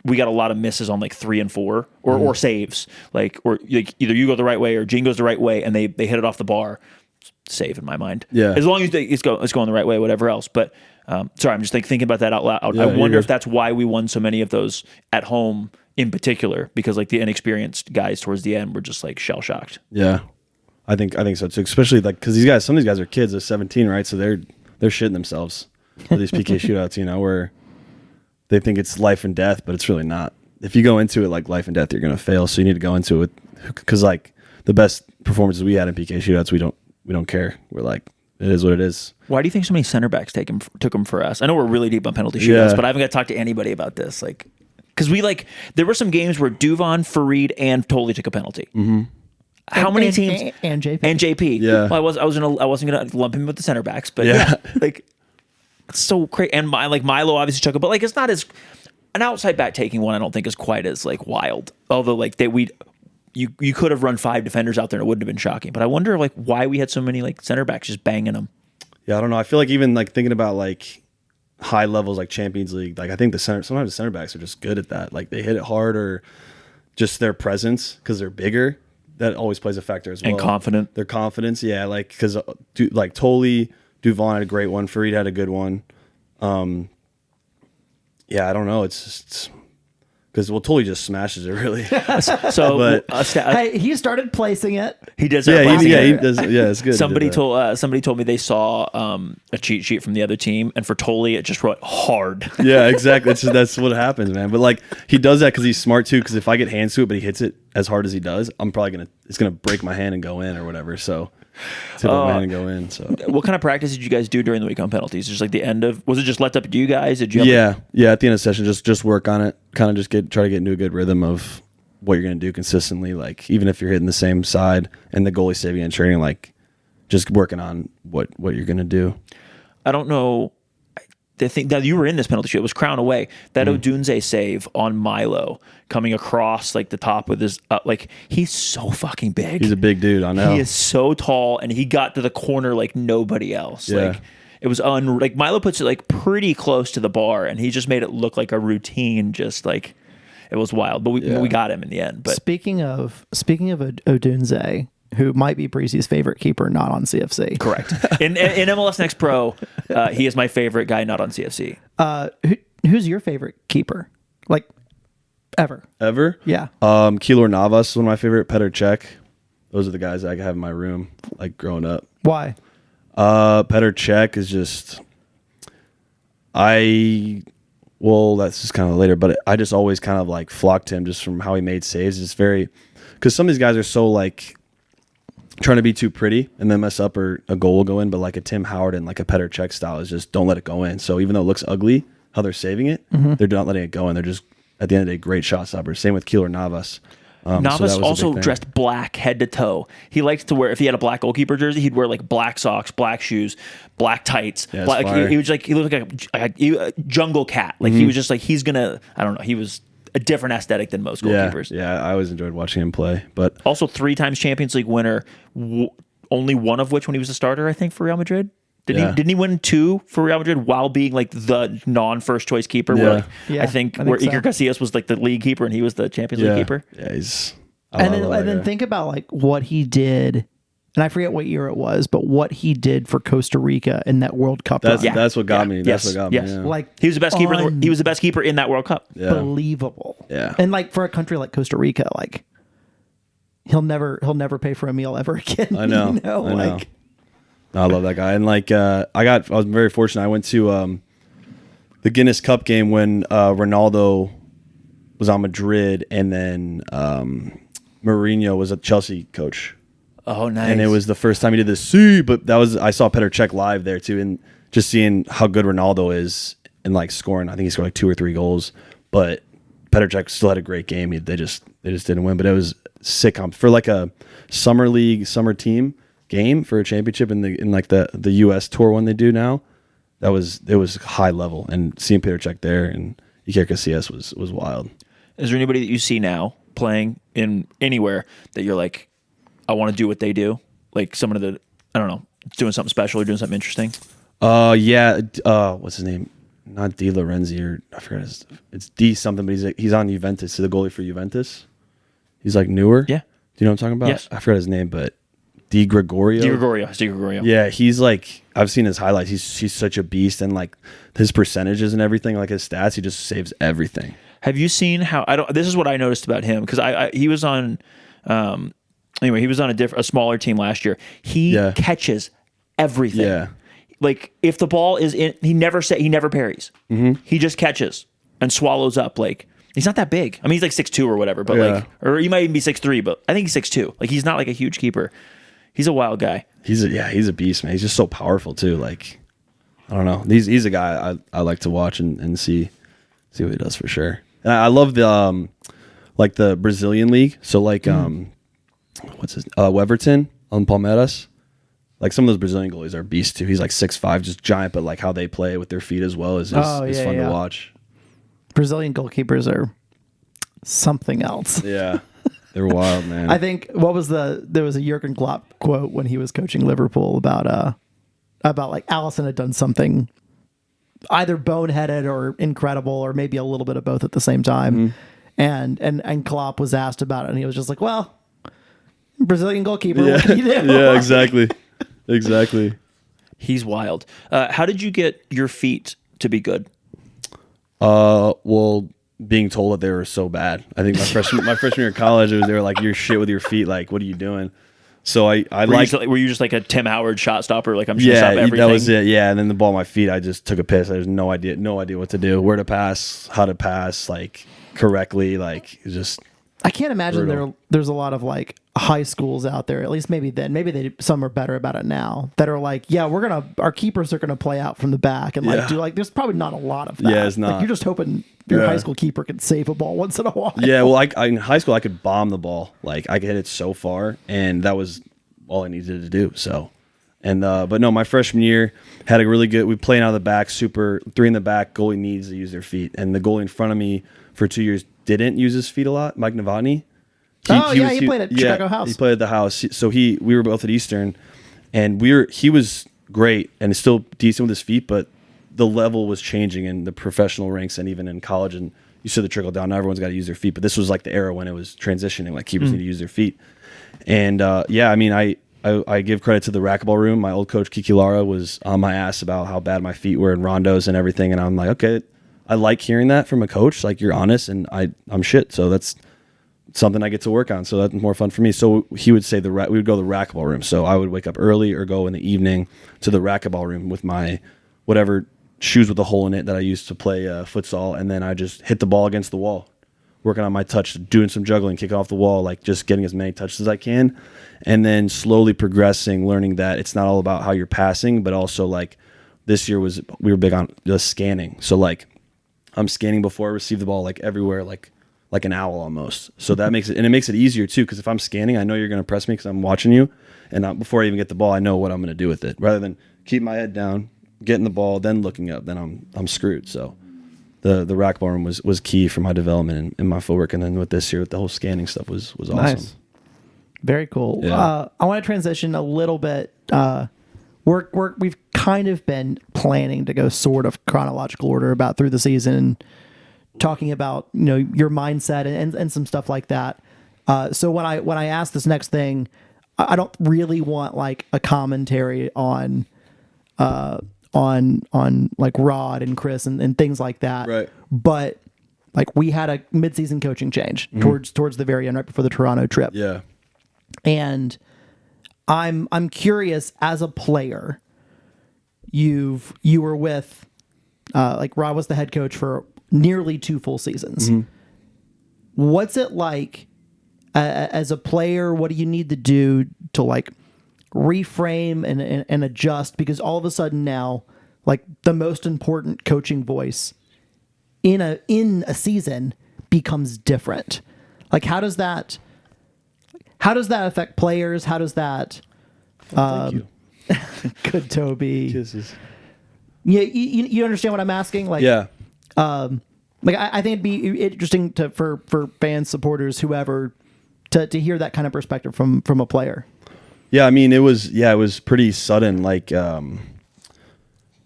we got a lot of misses on like 3 and 4 or saves, like, or like either you go the right way or Gene goes the right way and they hit it off the bar. Save in my mind. Yeah. As long as it's going the right way, whatever else. But sorry, I'm just thinking about that out loud. Yeah, I wonder if that's why we won so many of those at home in particular, because like the inexperienced guys towards the end were just like shell shocked. Yeah, I think so too. Especially like because some of these guys are kids, they're 17, right? So they're shitting themselves for these PK shootouts, where they think it's life and death, but it's really not. If you go into it like life and death, you're gonna fail. So you need to go into it because like the best performances we had in PK shootouts, we don't care. We're like, it is what it is. Why do you think so many center backs took them for us? I know we're really deep on penalty shootouts, but I haven't got to talk to anybody about this. Like, Because there were some games where Duvon, Fareed, and Toley took a penalty. Mm-hmm. How many teams? And JP. And JP. Yeah. Well, I wasn't gonna lump him with the center backs, but Yeah. it's so crazy. And Milo obviously took it, but it's not as an outside back taking one. I don't think is quite as wild. Although you could have run 5 defenders out there and it wouldn't have been shocking. But I wonder why we had so many center backs just banging them. Yeah, I don't know. I feel like even thinking about high levels like Champions League, I think sometimes the center backs are just good at that. They hit it hard, or just their presence because they're bigger. That always plays a factor as well. And confident. Their confidence, yeah. Because Toley, Duvon had a great one. Fareed had a good one. Yeah, I don't know. It's just because Toley just smashes it really. So Hey, he started placing it. he does. yeah, placing he it. does. Yeah, it's good. Somebody told me they saw a cheat sheet from the other team, and for Toley it just wrote hard. Yeah, exactly. That's what happens, man. But he does that because he's smart too. Because if I get hands to it, but he hits it as hard as he does, I'm probably it's gonna break my hand and go in or whatever. So tip of my hand and go in. So What kind of practice did you guys do during the week on penalties? Just the end of, was it just left up to you guys? Did you? yeah. At the end of the session, just work on it. Kind of just try to get into a good rhythm of what you're gonna do consistently. Even if you're hitting the same side and the goalie saving and training, just working on what you're gonna do. I don't know. The thing that you were in this penalty shoot, it was Crown away. That Odunze save on Milo coming across the top with his he's so fucking big. He's a big dude. I know. He is so tall, and he got to the corner like nobody else. Yeah. It was Milo puts it pretty close to the bar, and he just made it look like a routine. It was wild, but we got him in the end. But Speaking of Odunze, who might be Breezy's favorite keeper, not on CFC. correct. In MLS Next Pro, he is my favorite guy, not on CFC. Who's your favorite keeper? Ever? Yeah. Keylor Navas is one of my favorite. Petr Cech. Those are the guys I have in my room, growing up. Why? Petr Cech is just, that's just kind of later, but I just always kind of flocked to him just from how he made saves. It's because some of these guys are so trying to be too pretty and then mess up or a goal will go in, but a Tim Howard and a Petr Cech style is just don't let it go in. So even though it looks ugly how they're saving it, they're not letting it go in. They're just, at the end of the day, great shot stoppers. Same with Keylor Navas. Navas also dressed black head to toe. He likes to wear, if he had a black goalkeeper jersey, he'd wear black socks, black shoes, black tights. Yeah, black, he was he looked like a jungle cat. He was just he's gonna, I don't know, he was a different aesthetic than most goalkeepers. Yeah, I always enjoyed watching him play. But also 3 times Champions League winner, only one of which when he was a starter, I think, for Real Madrid. Didn't he win 2 for Real Madrid while being the non-first choice keeper? Yeah. I think where Iker Casillas was the league keeper and he was the Champions League keeper. Yeah, And then think about what he did, and I forget what year it was, but what he did for Costa Rica in that World Cup. That's what got me. That's what got me. Yes. Yeah. He was the best keeper. He was the best keeper in that World Cup. Yeah. Unbelievable. Yeah. And for a country like Costa Rica, he'll never pay for a meal ever again. I know. You know? I know. I love that guy. And I was very fortunate. I went to the Guinness Cup game when Ronaldo was on Madrid, and then Mourinho was a Chelsea coach. Oh, nice. And it was the first time he did this. But I saw Petr Cech live there too, and just seeing how good Ronaldo is and scoring. I think he scored 2 or 3 goals, but Petr Cech still had a great game. They just didn't win, but it was sick for a summer team game for a championship in the US tour one they do now. It was high level, and seeing Petr Cech there and Iker Casillas was wild. Is there anybody that you see now playing in anywhere that you're I want to do what they do? Someone of I don't know, doing something special or doing something interesting? Yeah. What's his name? Not Di Lorenzi, or I forget it's D something, but he's on Juventus. He's the goalie for Juventus. He's newer. Yeah. Do you know what I'm talking about? Yes. I forgot his name, but Di Gregorio. Di Gregorio. Yeah, he's I've seen his highlights. He's such a beast, and his percentages and everything, his stats, he just saves everything. Have you seen how this is what I noticed about him, because he was on he was on a smaller team last year. He catches everything. Yeah. If the ball is in, he never parries. Mm-hmm. He just catches and swallows up. He's not that big. I mean, he's 6'2" or whatever, but or he might even be 6'3", but I think he's 6'2". He's not a huge keeper. He's a wild guy. He's a beast, man. He's just so powerful too. I don't know. He's a guy I like to watch and see what he does for sure. And I love the like the Brazilian league. So like what's his Weverton on Palmeiras. Like some of those Brazilian goalies are beasts too. He's like 6'5", just giant, but like how they play with their feet as well is fun to watch. Brazilian goalkeepers are something else. Yeah, they're wild, man. I think there was a Jurgen Klopp quote when he was coaching Liverpool about like Allison had done something either boneheaded or incredible or maybe a little bit of both at the same time. And Klopp was asked about it and he was just like, well, Brazilian goalkeeper, what can you do? Yeah, exactly. Exactly. He's wild. How did you get your feet to be good? Well, being told that they were so bad. I think my freshman year of college, they were like, "You're shit with your feet. Like, what are you doing?" So were you just like a Tim Howard shot stopper? Like I'm just stop everything. That was it. Yeah, and then the ball at my feet, I just took a piss. I had no idea what to do, where to pass, how to pass, like correctly. Like it's just. I can't imagine there's a lot of like high schools out there, at least maybe some are better about it now, that are like, yeah, our keepers are gonna play out from the back and like do like there's probably not a lot of that. Yeah, it's not. Like, you're just hoping your high school keeper can save a ball once in a while. Yeah, well, in high school I could bomb the ball, like I could hit it so far, and that was all I needed to do. So, and but no, my freshman year had a really good. We playing out of the back, super 3 in the back. Goalie needs to use their feet, and the goalie in front of me for 2 years didn't use his feet a lot. Mike Novotny. He played at Chicago House. He played at the House. So we were both at Eastern, and he was great and still decent with his feet, but the level was changing in the professional ranks and even in college. And you saw the trickle down. Now everyone's got to use their feet, but this was like the era when it was transitioning. Like keepers need to use their feet. And I mean, I give credit to the racquetball room. My old coach Kiki Lara was on my ass about how bad my feet were in rondos and everything, and I'm like, okay. I like hearing that from a coach. Like you're honest, and I'm shit. So that's something I get to work on. So that's more fun for me. So he would say we would go to the racquetball room. So I would wake up early or go in the evening to the racquetball room with my whatever shoes with a hole in it that I used to play futsal, and then I just hit the ball against the wall, working on my touch, doing some juggling, kicking off the wall, like just getting as many touches as I can, and then slowly progressing, learning that it's not all about how you're passing, but also like this year we were big on just scanning. So like I'm scanning before I receive the ball, like everywhere, like an owl almost. So that makes it easier too, because if I'm scanning, I know you're going to press me because I'm watching you, and before I even get the ball, I know what I'm going to do with it. Rather than keep my head down, getting the ball, then looking up, then I'm screwed. So the racquetball room was key for my development and my footwork, and then with this year, with the whole scanning stuff was awesome. Nice. Very cool. Yeah. I want to transition a little bit. We've kind of been planning to go sort of chronological order about through the season, talking about your mindset and some stuff like that. So when I ask this next thing, I don't really want like a commentary on like Rod and Chris and things like that. Right. But like we had a mid-season coaching change towards the very end, right before the Toronto trip. Yeah. And I'm curious, as a player, you were with like Rod was the head coach for nearly 2 full seasons. What's it like as a player? What do you need to do to like reframe and adjust? Because all of a sudden now, like the most important coaching voice in a season becomes different. Like how does that affect players? How does that? Thank you. Good, Toby. Kisses. Yeah, you understand what I'm asking? Like, Yeah. Like I think it'd be interesting for fans, supporters, whoever, to hear that kind of perspective from a player. Yeah, I mean it was pretty sudden. Like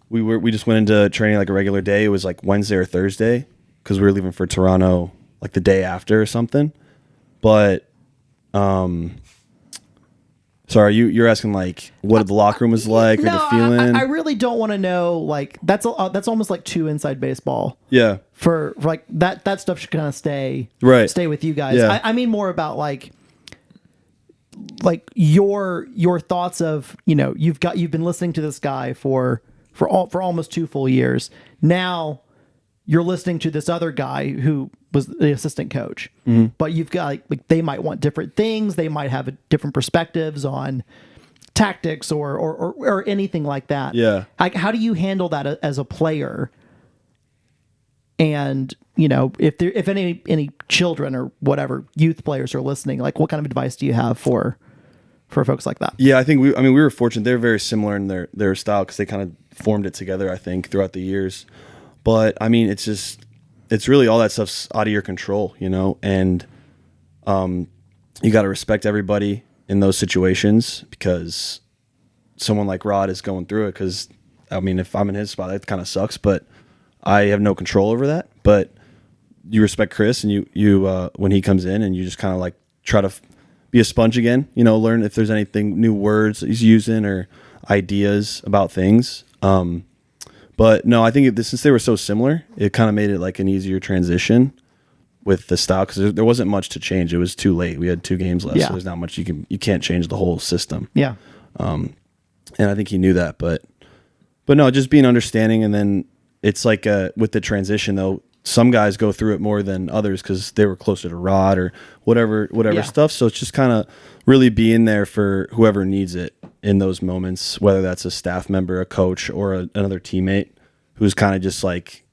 we just went into training like a regular day. It was like Wednesday or Thursday because we were leaving for Toronto like the day after or something. But sorry, you're asking like what the locker room was like or the feeling? I really don't want to know. Like that's almost like too inside baseball. Yeah. For like that stuff should kind of stay with you guys. Yeah. I mean more about like your thoughts of you've been listening to this guy for almost 2 full years. Now you're listening to this other guy who was the assistant coach, but you've got like they might want different things. They might have different perspectives on tactics or anything like that. Yeah. Like how do you handle that as a player? And if any children or whatever youth players are listening, like what kind of advice do you have for folks like that? Yeah, I think we were fortunate. They're very similar in their style because they kind of formed it together, I think, throughout the years. But I mean, it's really all that stuff's out of your control, and you got to respect everybody in those situations because someone like Rod is going through it. Because I mean, if I'm in his spot, that kind of sucks, but I have no control over that. But you respect Chris, and you when he comes in, and you just kind of like try to be a sponge again, learn if there's anything new words that he's using or ideas about things. But no, I think since they were so similar, it kind of made it like an easier transition with the style because there wasn't much to change. It was too late. We had 2 games left, so there's not much you can't change the whole system. Yeah. And I think he knew that, but no, just being understanding. And then it's like with the transition though, some guys go through it more than others because they were closer to Rod or whatever stuff. So it's just kind of really being there for whoever needs it in those moments, whether that's a staff member, a coach, or another teammate who's kind of just like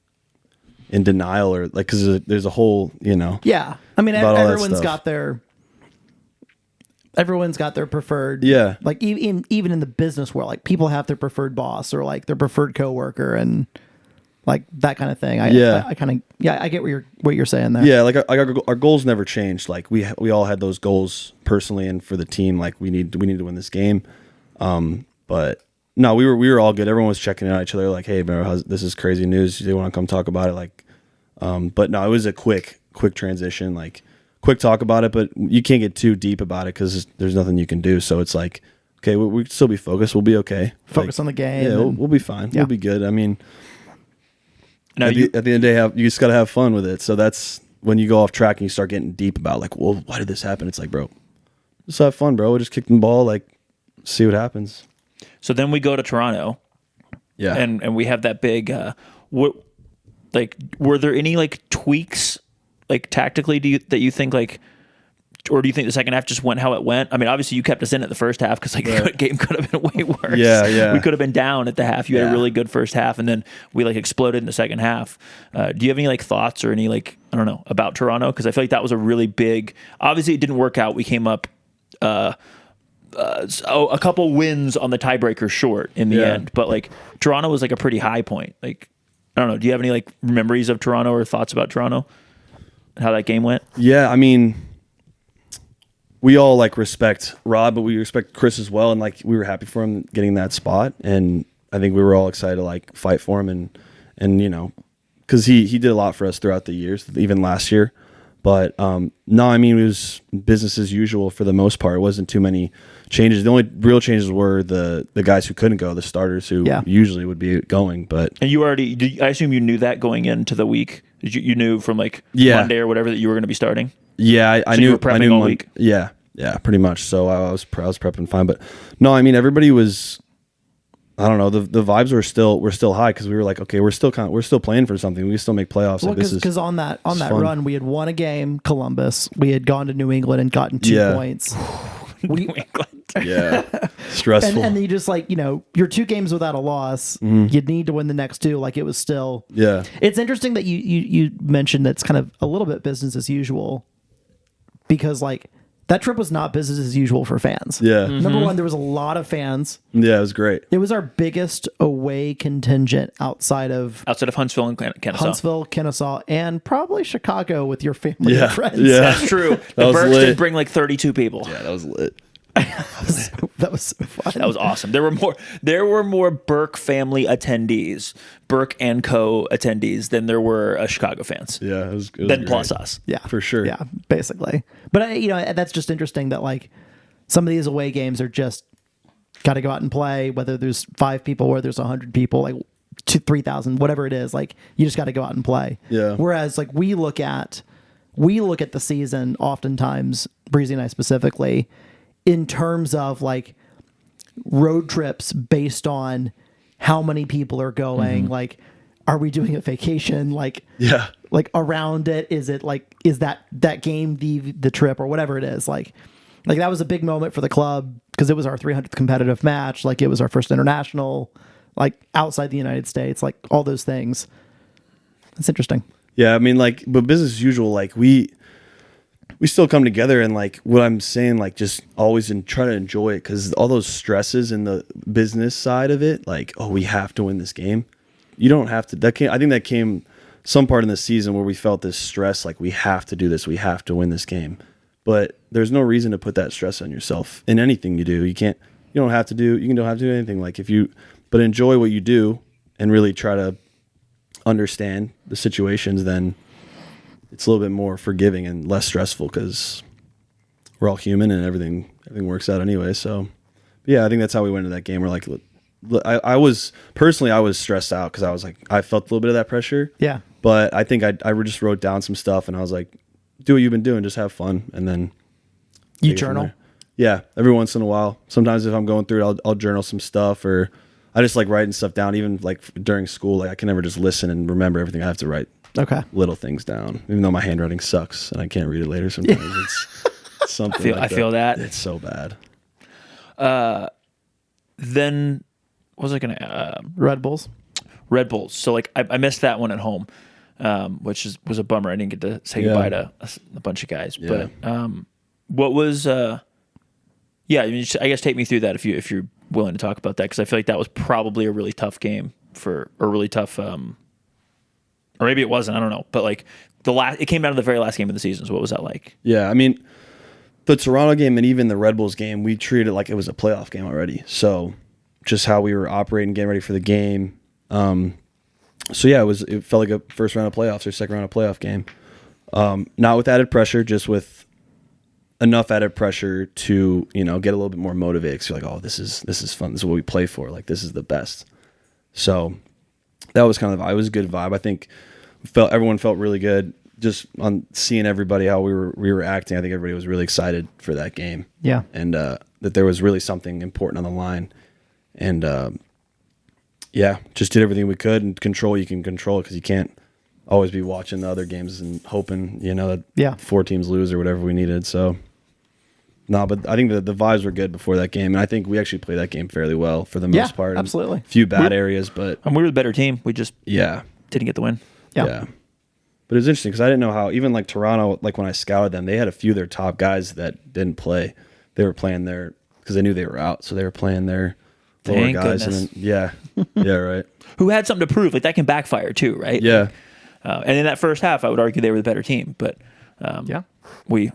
in denial or like because there's a whole Yeah, I mean everyone's got their preferred like even in the business world, like people have their preferred boss or like their preferred coworker and like that kind of thing. I get what you're saying there. Yeah, like our goals never changed. Like we all had those goals personally and for the team. Like we need to win this game. But no, we were all good. Everyone was checking in on each other. Like, hey, bro, this is crazy news. Do you want to come talk about it? Like, but no, it was a quick transition. Like, quick talk about it. But you can't get too deep about it because there's nothing you can do. So it's like, okay, we can still be focused. We'll be okay. Focus on the game. Yeah, we'll be fine. Yeah. We'll be good. I mean, at the end of the day, you just got to have fun with it. So that's when you go off track and you start getting deep about like, well, why did this happen? It's like, bro, just have fun, bro. We'll just kick the ball, like, see what happens. So then we go to Toronto. Yeah. And we have that big were there any like tweaks like tactically that you think like, or do you think the second half just went how it went? I mean, obviously you kept us in at the first half because like the game could have been way worse. Yeah. We could have been down at the half. You had a really good first half, and then we like exploded in the second half. Do you have any like thoughts or any like, I don't know, about Toronto? Because I feel like that was a really big. Obviously, it didn't work out. We came up a couple wins on the tiebreaker short in the end, but like Toronto was like a pretty high point. Like, I don't know. Do you have any like memories of Toronto or thoughts about Toronto? How that game went? Yeah, I mean, we all like respect Rod, but we respect Chris as well, and like we were happy for him getting that spot, and I think we were all excited to like fight for him, and because he did a lot for us throughout the years, even last year. But no, I mean, it was business as usual for the most part. It wasn't too many changes. The only real changes were the guys who couldn't go, the starters who usually would be going. But and I assume you knew that going into the week. You knew from like Monday or whatever that you were going to be starting. Yeah, I knew. You were prepping all week. Yeah, pretty much. So I was prepping fine. But no, I mean, everybody was. I don't know. The vibes were still high because we were like, okay, we're still playing for something. We can still make playoffs. Well, because on that run, we had won a game, Columbus. We had gone to New England and gotten 2 points. New England. Yeah, stressful. And then you just like you're 2 games without a loss. You need to win the next 2. Like it was still. Yeah. It's interesting that you mentioned that's kind of a little bit business as usual, because like. That trip was not business as usual for fans. Yeah. Number one, there was a lot of fans. Yeah, it was great. It was our biggest away contingent outside of Huntsville and Kennesaw, and probably Chicago with your family and friends. Yeah. That's true. The Burks did bring like 32 people. Yeah, that was lit. That was so fun. That was awesome. There were more Burke family attendees, Burke and Co. attendees than there were Chicago fans. Yeah, it was then great. plus us. Yeah, for sure. Yeah, basically. But that's just interesting that like some of these away games are just got to go out and play. Whether there's 5 people or there's 100 people, like 3,000, whatever it is, like you just got to go out and play. Yeah. Whereas like we look at the season oftentimes, Breezy and I specifically, in terms of like road trips based on how many people are going, like, are we doing a vacation? Like, like around it, is that game the trip or whatever it is? Like that was a big moment for the club because it was our 300th competitive match. Like it was our first international, like outside the United States, like all those things. That's interesting. Yeah, I mean, like, but business as usual, like we still come together, and like what I'm saying, like just always try to enjoy it, because all those stresses in the business side of it, like, oh, we have to win this game. You don't have to. I think that came some part in the season where we felt this stress, like we have to do this, we have to win this game. But there's no reason to put that stress on yourself in anything you do. You don't have to do anything. Like but enjoy what you do and really try to understand the situations, then it's a little bit more forgiving and less stressful, because we're all human and everything works out anyway. So, yeah, I think that's how we went into that game. We're like, I was stressed out, because I was like, I felt a little bit of that pressure. Yeah. But I think I just wrote down some stuff, and I was like, do what you've been doing, just have fun, and then you journal. Yeah, every once in a while. Sometimes if I'm going through it, I'll journal some stuff, or I just like writing stuff down. Even like during school, like I can never just listen and remember everything. I have to write little things down, even though my handwriting sucks and I can't read it later. Sometimes it's something. I feel that. It's so bad. Then what was I gonna? Red Bulls. So like I missed that one at home, which was a bummer. I didn't get to say goodbye to a bunch of guys. Yeah. But what was? Yeah, I mean, I guess take me through that if you're willing to talk about that, because I feel like that was probably a really tough game or really tough. Or maybe it wasn't. I don't know. But like it came down to the very last game of the season. So what was that like? Yeah, I mean, the Toronto game and even the Red Bulls game, we treated it like it was a playoff game already. So just how we were operating, getting ready for the game. So yeah, it felt like a first round of playoffs or second round of playoff game. Not with added pressure, just with enough added pressure to, get a little bit more motivated. 'Cause you're like, oh, this is fun. This is what we play for. Like, this is the best. So that was kind of it was a good vibe. I think everyone felt really good just on seeing everybody, how we were acting. I think everybody was really excited for that game. Yeah. And that there was really something important on the line. And just did everything we could, and control you can control, because you can't always be watching the other games and hoping, that 4 teams lose or whatever we needed. So no, but I think the vibes were good before that game, and I think we actually played that game fairly well for the most part. Absolutely. A few bad areas, but we were the better team. We just didn't get the win. Yeah. But it was interesting, because I didn't know how, even like Toronto, like when I scouted them, they had a few of their top guys that didn't play. They were playing because they knew they were out, so they were playing their lower Thank guys. goodness. And then, yeah, right. Who had something to prove. Like that can backfire too, right? Yeah. And in that first half, I would argue they were the better team, but we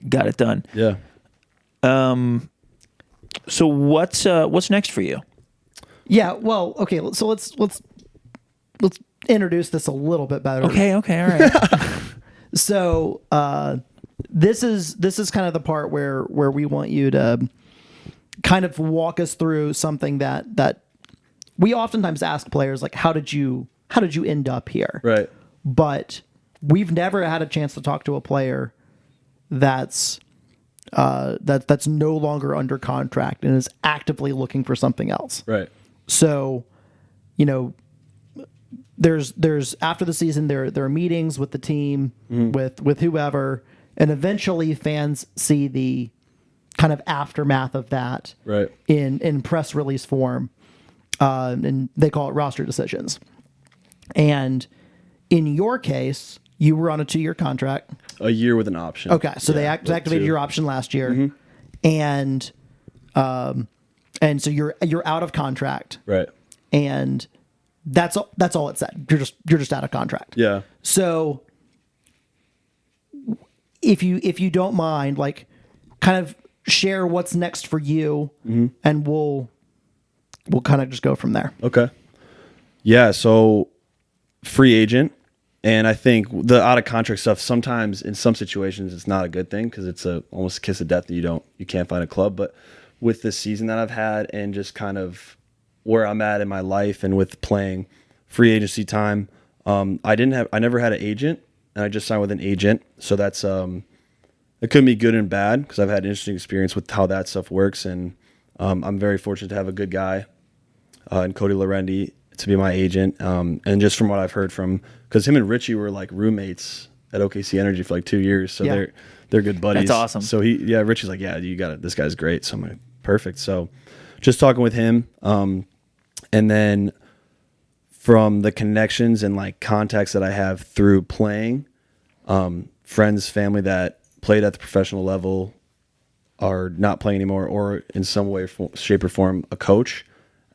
got it done. Yeah. So what's next for you? Yeah. Well, okay. So let's introduce this a little bit better. Okay. All right. So this is kind of the part where we want you to kind of walk us through something that we oftentimes ask players, like, how did you end up here? Right. But we've never had a chance to talk to a player that's no longer under contract and is actively looking for something else. Right. So, there's after the season there are meetings with the team, with whoever, and eventually fans see the kind of aftermath of that in press release form, and they call it roster decisions. And in your case, you were on a 2-year contract. A year with an option. Okay, so they activated your option last year, and so you're out of contract, right? And that's all it said. You're just out of contract. Yeah. So if you don't mind, like, kind of share what's next for you, and we'll kind of just go from there. Okay. Yeah. So free agent. And I think the out of contract stuff, sometimes in some situations it's not a good thing, because it's almost a kiss of death that you can't find a club. But with this season that I've had, and just kind of where I'm at in my life, and with playing free agency time, I never had an agent, and I just signed with an agent. So that's it could be good and bad, because I've had an interesting experience with how that stuff works, and I'm very fortunate to have a good guy, and Cody Lorendi, to be my agent. And just from what I've heard because him and Richie were like roommates at OKC Energy for like 2 years. So they're good buddies. That's awesome. So Richie's like, yeah, you got it. This guy's great. So I'm like, perfect. So just talking with him. And then from the connections and like contacts that I have through playing, friends, family that played at the professional level are not playing anymore, or in some way, shape, or form, a coach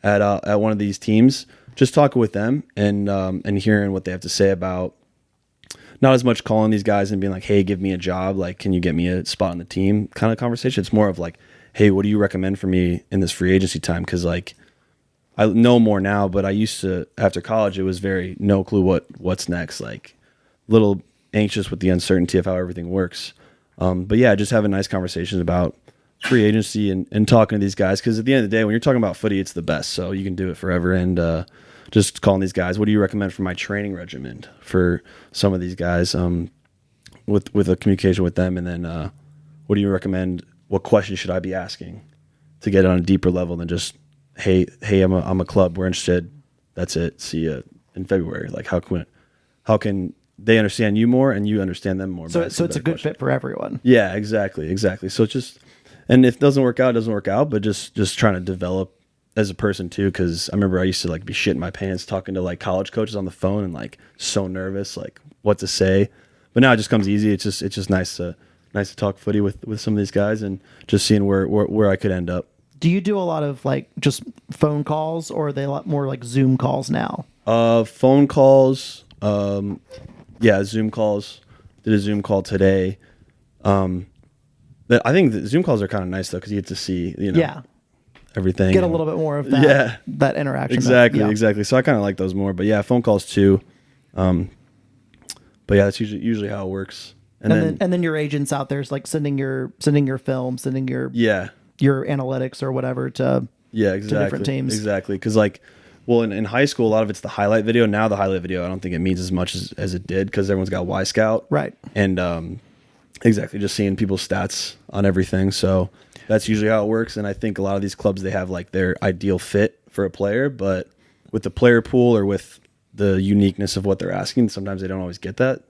at one of these teams. Just talking with them and hearing what they have to say about, not as much calling these guys and being like, hey, give me a job, like, can you get me a spot on the team kind of conversation. It's more of like, hey, what do you recommend for me in this free agency time? Because like, I know more now, but I used to, after college, it was very no clue what's next, like little anxious with the uncertainty of how everything works. But yeah, just having nice conversations about free agency and talking to these guys. Because at the end of the day, when you're talking about footy, it's the best. So you can do it forever. And just calling these guys, what do you recommend for my training regimen for some of these guys, with a communication with them? And then what do you recommend? What questions should I be asking to get on a deeper level than just, hey, I'm a club, we're interested, that's it, see you in February. Like how can they understand you more and you understand them more? So it's a good fit for everyone. Yeah, exactly. So it's just, and if it doesn't work out, it doesn't work out, but just trying to develop as a person too. Cause I remember I used to like be shitting my pants talking to like college coaches on the phone and like so nervous, like what to say, but now it just comes easy. It's just nice to talk footy with some of these guys and just seeing where I could end up. Do you do a lot of like just phone calls, or are they a lot more like Zoom calls now? Phone calls. Yeah, Zoom calls. Did a Zoom call today. I think the Zoom calls are kind of nice though, because you get to see, everything. Get a little bit more of that. That interaction. Exactly. So I kind of like those more. But yeah, phone calls too. But yeah, that's usually how it works. And then your agents out there is like sending your film, sending your analytics or whatever to different teams. Exactly. Because like, well, in high school, a lot of it's the highlight video. Now the highlight video, I don't think it means as much as it did, because everyone's got Y Scout. Right. And exactly, just seeing people's stats on everything. So that's usually how it works. And I think a lot of these clubs, they have like their ideal fit for a player, but with the player pool or with the uniqueness of what they're asking, sometimes they don't always get that.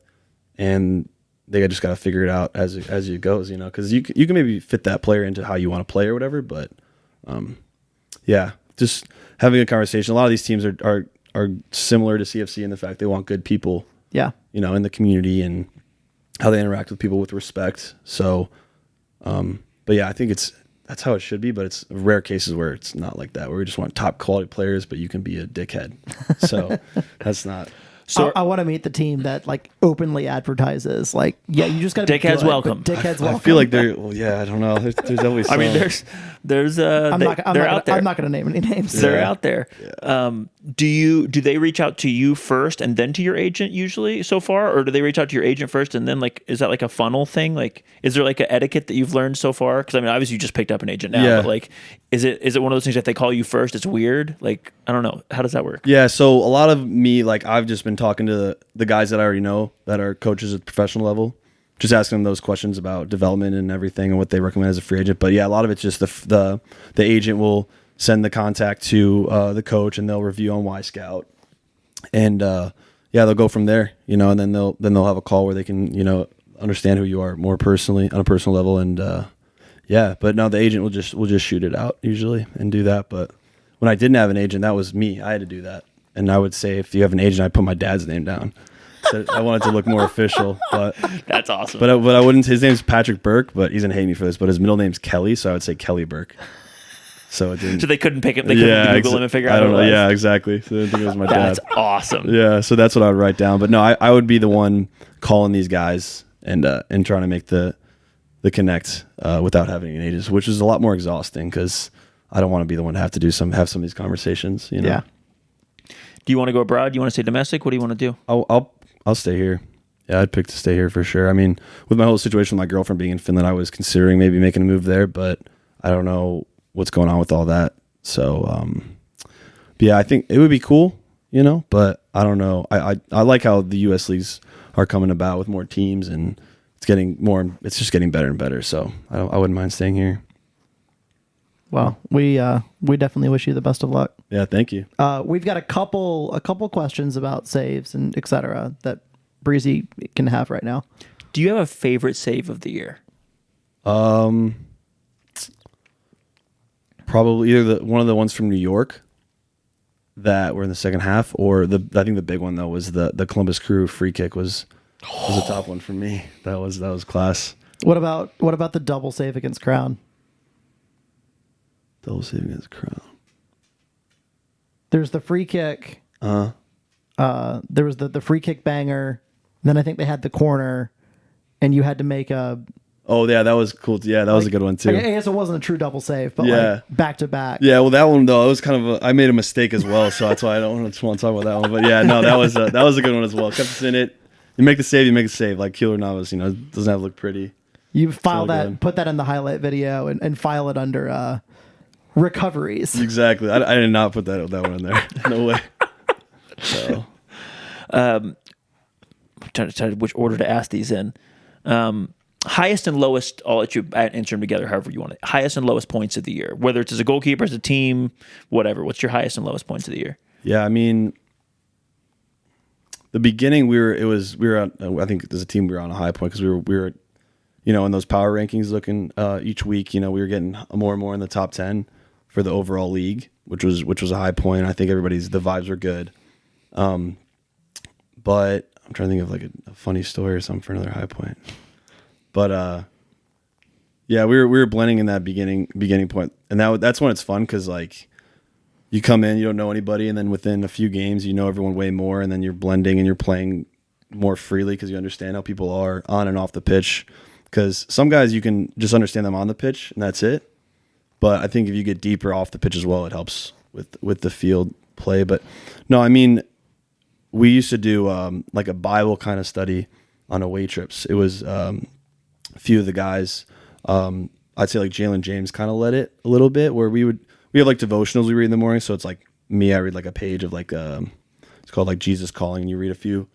And they just got to figure it out as it goes, because you can maybe fit that player into how you want to play or whatever. But yeah, just having a conversation. A lot of these teams are similar to CFC in the fact they want good people, in the community and how they interact with people with respect. So, but yeah, I think that's how it should be, but it's rare cases where it's not like that, where we just want top quality players, but you can be a dickhead. So that's not. So I want to meet the team that like openly advertises like, you just got to dickheads welcome. Dickheads welcome. I feel like I don't know. There's always. I mean, they're out there. I'm not going to name any names. They're out there. Yeah. Do they reach out to you first and then to your agent usually so far, or do they reach out to your agent first and then like, is that like a funnel thing? Like, is there like an etiquette that you've learned so far? Because I mean, obviously you just picked up an agent now, but like, is it one of those things that they call you first? It's weird. Like, I don't know. How does that work? Yeah. So a lot of me, like I've just been talking to the guys that I already know that are coaches at the professional level, just asking them those questions about development and everything and what they recommend as a free agent. But yeah, a lot of it's just the agent will send the contact to the coach and they'll review on Y Scout, and they'll go from there, and then they'll have a call where they can understand who you are more personally on a personal level, and but no, the agent will just shoot it out usually and do that. But when I didn't have an agent, that was me. I had to do that, and I would say if you have an agent, I put my dad's name down. So I wanted to look more official, but that's awesome. But I wouldn't. His name's Patrick Burke, but he's gonna hate me for this. But his middle name's Kelly, so I would say Kelly Burke. So it didn't. So they couldn't pick him. They couldn't Google him and figure out. I don't know. Yeah, exactly. So I didn't think it was my dad. That's awesome. Yeah, so that's what I would write down. But no, I would be the one calling these guys and trying to make the connect without having an agent, which is a lot more exhausting because I don't want to be the one to have to some of these conversations. Yeah. Do you want to go abroad? Do you want to stay domestic? What do you want to do? I'll stay here. Yeah, I'd pick to stay here for sure. I mean, with my whole situation with my girlfriend being in Finland, I was considering maybe making a move there, but I don't know what's going on with all that. So, I think it would be cool, but I don't know. I like how the U.S. leagues are coming about with more teams, and it's just getting better and better. So I wouldn't mind staying here. Well, we definitely wish you the best of luck. Yeah, thank you. We've got a couple questions about saves and et cetera that Breezy can have right now. Do you have a favorite save of the year? Probably either one of the ones from New York. that were in the second half, or I think the big one though was the Columbus Crew free kick was a top one for me. That was class. What about the double save against Crown? Double save against Crown. There's the free kick. There was the free kick banger. Then I think they had the corner, and you had to make a. Oh yeah, that was cool. Yeah, that was a good one too. I guess it wasn't a true double save, but back to back. Yeah, well, that one though, it was kind of I made a mistake as well, so that's why I don't want to talk about that one. But yeah, no, that was a good one as well. Kept us in it. You make the save. Like Keeler Navas, it doesn't have to look pretty. You file that, good. Put that in the highlight video, and file it under recoveries. Exactly. I did not put that one in there. No way. So, I'm trying to decide which order to ask these in. Highest and lowest, I'll let you answer them together however you want it. Highest and lowest points of the year, whether it's as a goalkeeper, as a team, whatever. What's your highest and lowest points of the year? Yeah, I mean, the beginning I think as a team we were on a high point because we were in those power rankings looking each week, we were getting more and more in the top 10 for the overall league, which was a high point. I think the vibes were good. But I'm trying to think of like a funny story or something for another high point. But yeah, we were blending in that beginning point, and that's when it's fun because like you come in, you don't know anybody, and then within a few games, you know everyone way more, and then you're blending and you're playing more freely because you understand how people are on and off the pitch. Because some guys you can just understand them on the pitch and that's it. But I think if you get deeper off the pitch as well, it helps with the field play. But no, I mean, we used to do like a Bible kind of study on away trips. It was a few of the guys. I'd say like Jalen James kind of led it a little bit, where we have like devotionals we read in the morning. So it's like me, I read like a page of like it's called like Jesus Calling, and you read a few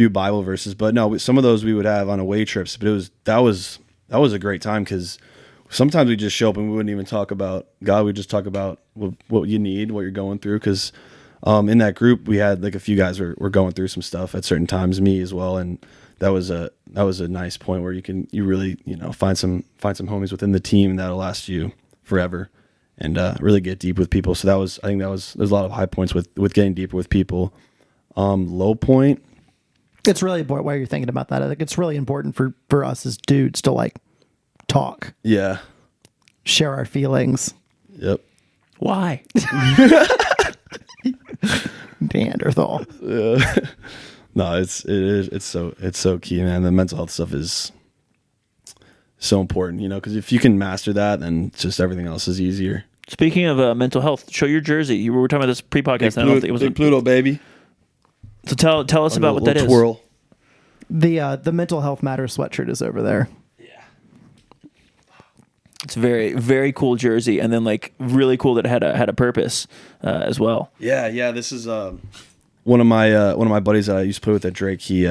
Bible verses. But no, some of those we would have on away trips. But that was a great time because sometimes we just show up and we wouldn't even talk about God. We just talk about what you need, what you're going through. Because in that group we had like a few guys were going through some stuff at certain times, me as well, and that was a nice point where you really find some homies within the team that'll last you forever, and really get deep with people. So there's a lot of high points with getting deeper with people. Low point. It's really important why you're thinking about that. I think it's really important for us as dudes to like talk. Yeah. Share our feelings. Yep. Why? Neanderthal. No, it's so key, man. The mental health stuff is so important, because if you can master that, then just everything else is easier. Speaking of mental health, show your jersey. You were talking about this pre-podcast. I don't think it was Big Pluto, baby. So tell us about what that is. Twirl. The Mental Health Matters sweatshirt is over there. Yeah. It's very, very cool jersey, and then like really cool that it had a purpose as well. Yeah. This is one of my buddies that I used to play with at Drake. He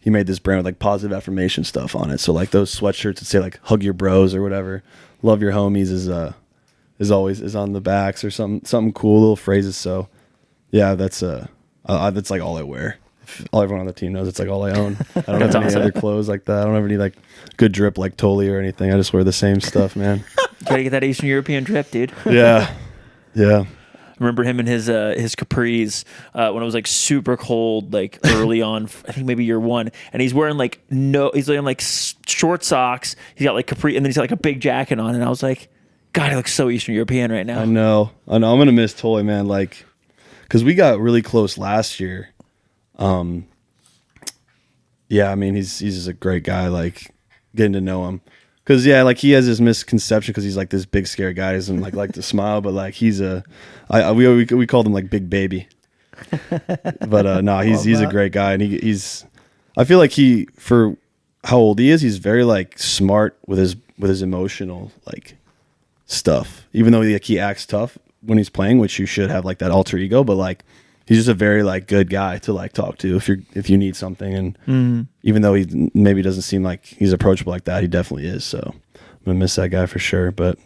made this brand with like positive affirmation stuff on it. So like those sweatshirts that say like hug your bros or whatever, love your homies is always on the backs or something cool, little phrases. So yeah, that's like all I wear. All everyone on the team knows it's like all I own. I don't have any other clothes like that. I don't have any like good drip like Tolly or anything. I just wear the same stuff, man. Gotta get that Eastern European drip, dude. Yeah. Remember him in his capris when it was like super cold, like early on. I think maybe year one, and he's wearing like short socks. He's got like capri, and then he's got like a big jacket on. And I was like, God, he looks so Eastern European right now. I know. I'm gonna miss Tolly, man. Like, because we got really close last year. Yeah, I mean he's just a great guy. Like getting to know him. Because, yeah, like, he has this misconception because he's, like, this big, scary guy. He doesn't, like to smile. But, like, he's we called him, like, Big Baby. But, no, he's a great guy. And he's I feel like for how old he is, he's very, like, smart with his emotional, like, stuff. Even though, he acts tough when he's playing, which you should have, like, that alter ego. But, like, he's just a very like good guy to like talk to if you need something, and even though he maybe doesn't seem like he's approachable like that, he definitely is. So I'm gonna miss that guy for sure. But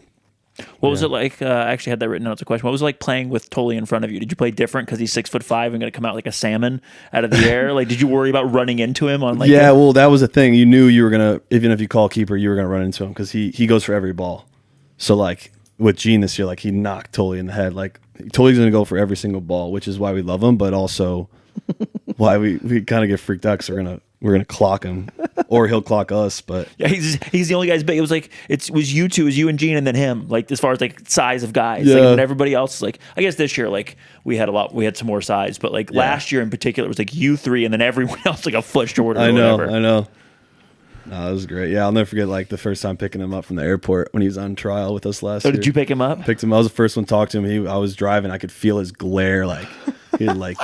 what was it like? I actually had that written down as a question. What was it like playing with Tolly in front of you? Did you play different because he's 6'5" and going to come out like a salmon out of the air? Like, did you worry about running into him on like? Yeah, well, that was the thing. You knew you were gonna, even if you call keeper, you were gonna run into him because he goes for every ball. So like with Gene this year, like he knocked Tolly in the head. Like Tully's going to go for every single ball, which is why we love him, but also why we kind of get freaked out because we're gonna clock him, or he'll clock us. But yeah, he's the only guy. Big. It was like it was you two, it was you and Gene, and then him. Like as far as like size of guys, Yeah. like when everybody else is like, I guess this year like we had some more size, but like last year in particular, it was like you three, and then everyone else like a foot shorter. I know. Whatever. No, that was great. Yeah, I'll never forget like the first time picking him up from the airport when he was on trial with us last year. So did you pick him up? Picked him. I was the first one to talk to him. I was driving. I could feel his glare. Like he had like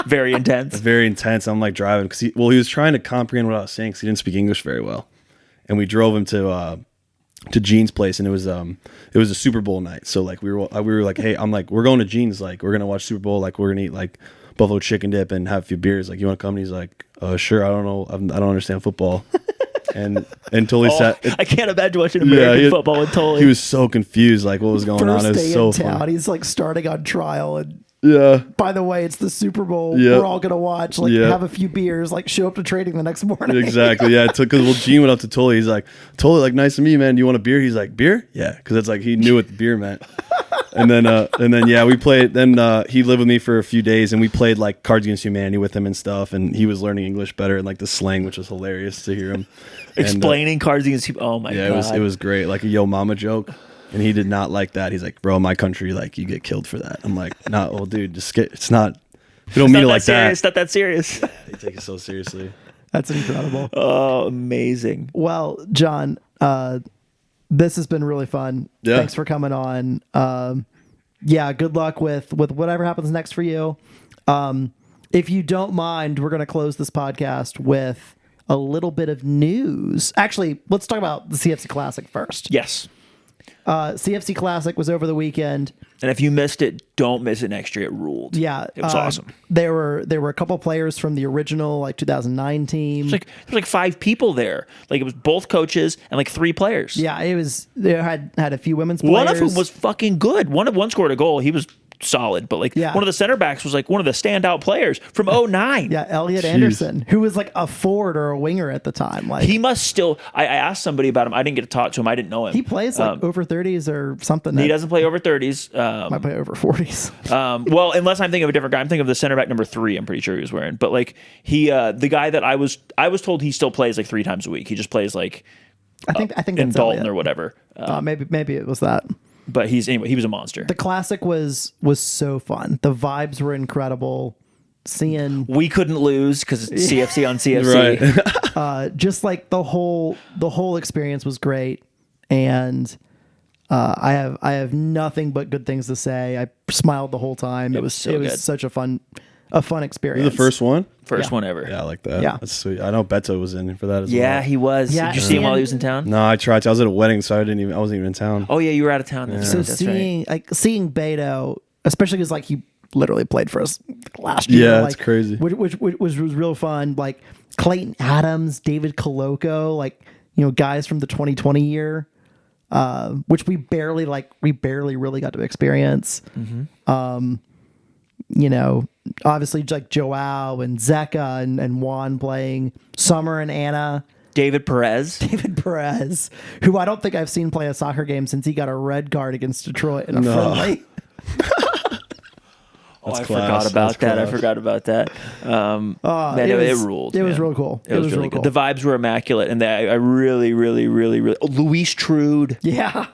Very intense. very intense. I'm like driving because he was trying to comprehend what I was saying because he didn't speak English very well. And we drove him to Gene's place, and it was a Super Bowl night. So like we were like, hey, I'm like, we're going to Gene's. Like we're gonna watch Super Bowl. Like we're gonna eat like buffalo chicken dip and have a few beers. Like you want to come? And he's like, sure. I don't know. I don't understand football. And Tully sat. I can't imagine watching American football with Tully. He was so confused, like what was going on. It First was day so in town, fun. he's like starting on trial, and Yeah. by the way, it's the Super Bowl. Yep. We're all gonna watch. Like have a few beers. Like show up to training the next morning. Exactly. Yeah. Because Gene went up to Tully. He's like, Tully, like, nice to meet you, man. Do you want a beer? He's like, beer? Yeah. Because it's like he knew what the beer meant. And then yeah, we played. Then he lived with me for a few days, and we played like Cards Against Humanity with him and stuff. And he was learning English better and like the slang, which was hilarious to hear him explaining Cards Against Humanity. Oh my god. Yeah, it was great. Like a yo mama joke. And he did not like that. He's like, bro, my country, like you get killed for that. I'm like, nah, well, dude, it's not. We don't mean it like that. It's not that serious. They take it so seriously. That's incredible. Oh, amazing. Well, John, this has been really fun. Yeah. Thanks for coming on. Yeah, good luck with whatever happens next for you. If you don't mind, we're going to close this podcast with a little bit of news. Actually, let's talk about the CFC Classic first. Yes. CFC Classic was over the weekend. And if you missed it, don't miss it next year. It ruled. Yeah, it was awesome. There were a couple players from the original like 2009 team. There was like 5 people there. Like it was both coaches and like 3 players. Yeah, it was. They had a few women's players. One of them was fucking good. One scored a goal. He was solid, but like one of the center backs was like one of the standout players from 2009. Yeah, Elliot Anderson, who was like a forward or a winger at the time. Like he must still. I asked somebody about him. I didn't get to talk to him. I didn't know him. He plays like over 30s or something. He doesn't play over 30s. Might play over 40s. Well, unless I'm thinking of a different guy. I'm thinking of the center back number 3. I'm pretty sure he was wearing. But like the guy that I was told he still plays like 3 times a week. He just plays like I think in that's Dalton Elliot. or whatever. Maybe it was that. But he was a monster. The Classic was so fun. The vibes were incredible. Seeing we couldn't lose because it's CFC on CFC. Right. Just like the whole experience was great, and I have nothing but good things to say. I smiled the whole time. It was good. such a fun experience. The first one? First one ever. Yeah, I like that. Yeah. That's sweet. I know Beto was in for that as well. Yeah, he was. Yeah, Did you see him while he was in town? No, I tried to. I was at a wedding, so I wasn't even in town. Oh yeah, you were out of town. That's So right. That's right. seeing Beto, especially because like he literally played for us last year. Yeah, like, it's crazy. Which was real fun. Like Clayton Adams, David Coloco, like guys from the 2020 year, which we barely really got to experience. Mm-hmm. Obviously like Joao and Zeka and Juan playing, Summer and Anna. David Perez, who I don't think I've seen play a soccer game since he got a red card against Detroit in a friendly. I forgot about that. Man, it ruled. It was real cool. It was really good. The vibes were immaculate, and I really, really, really, really. Luis Trude. Yeah.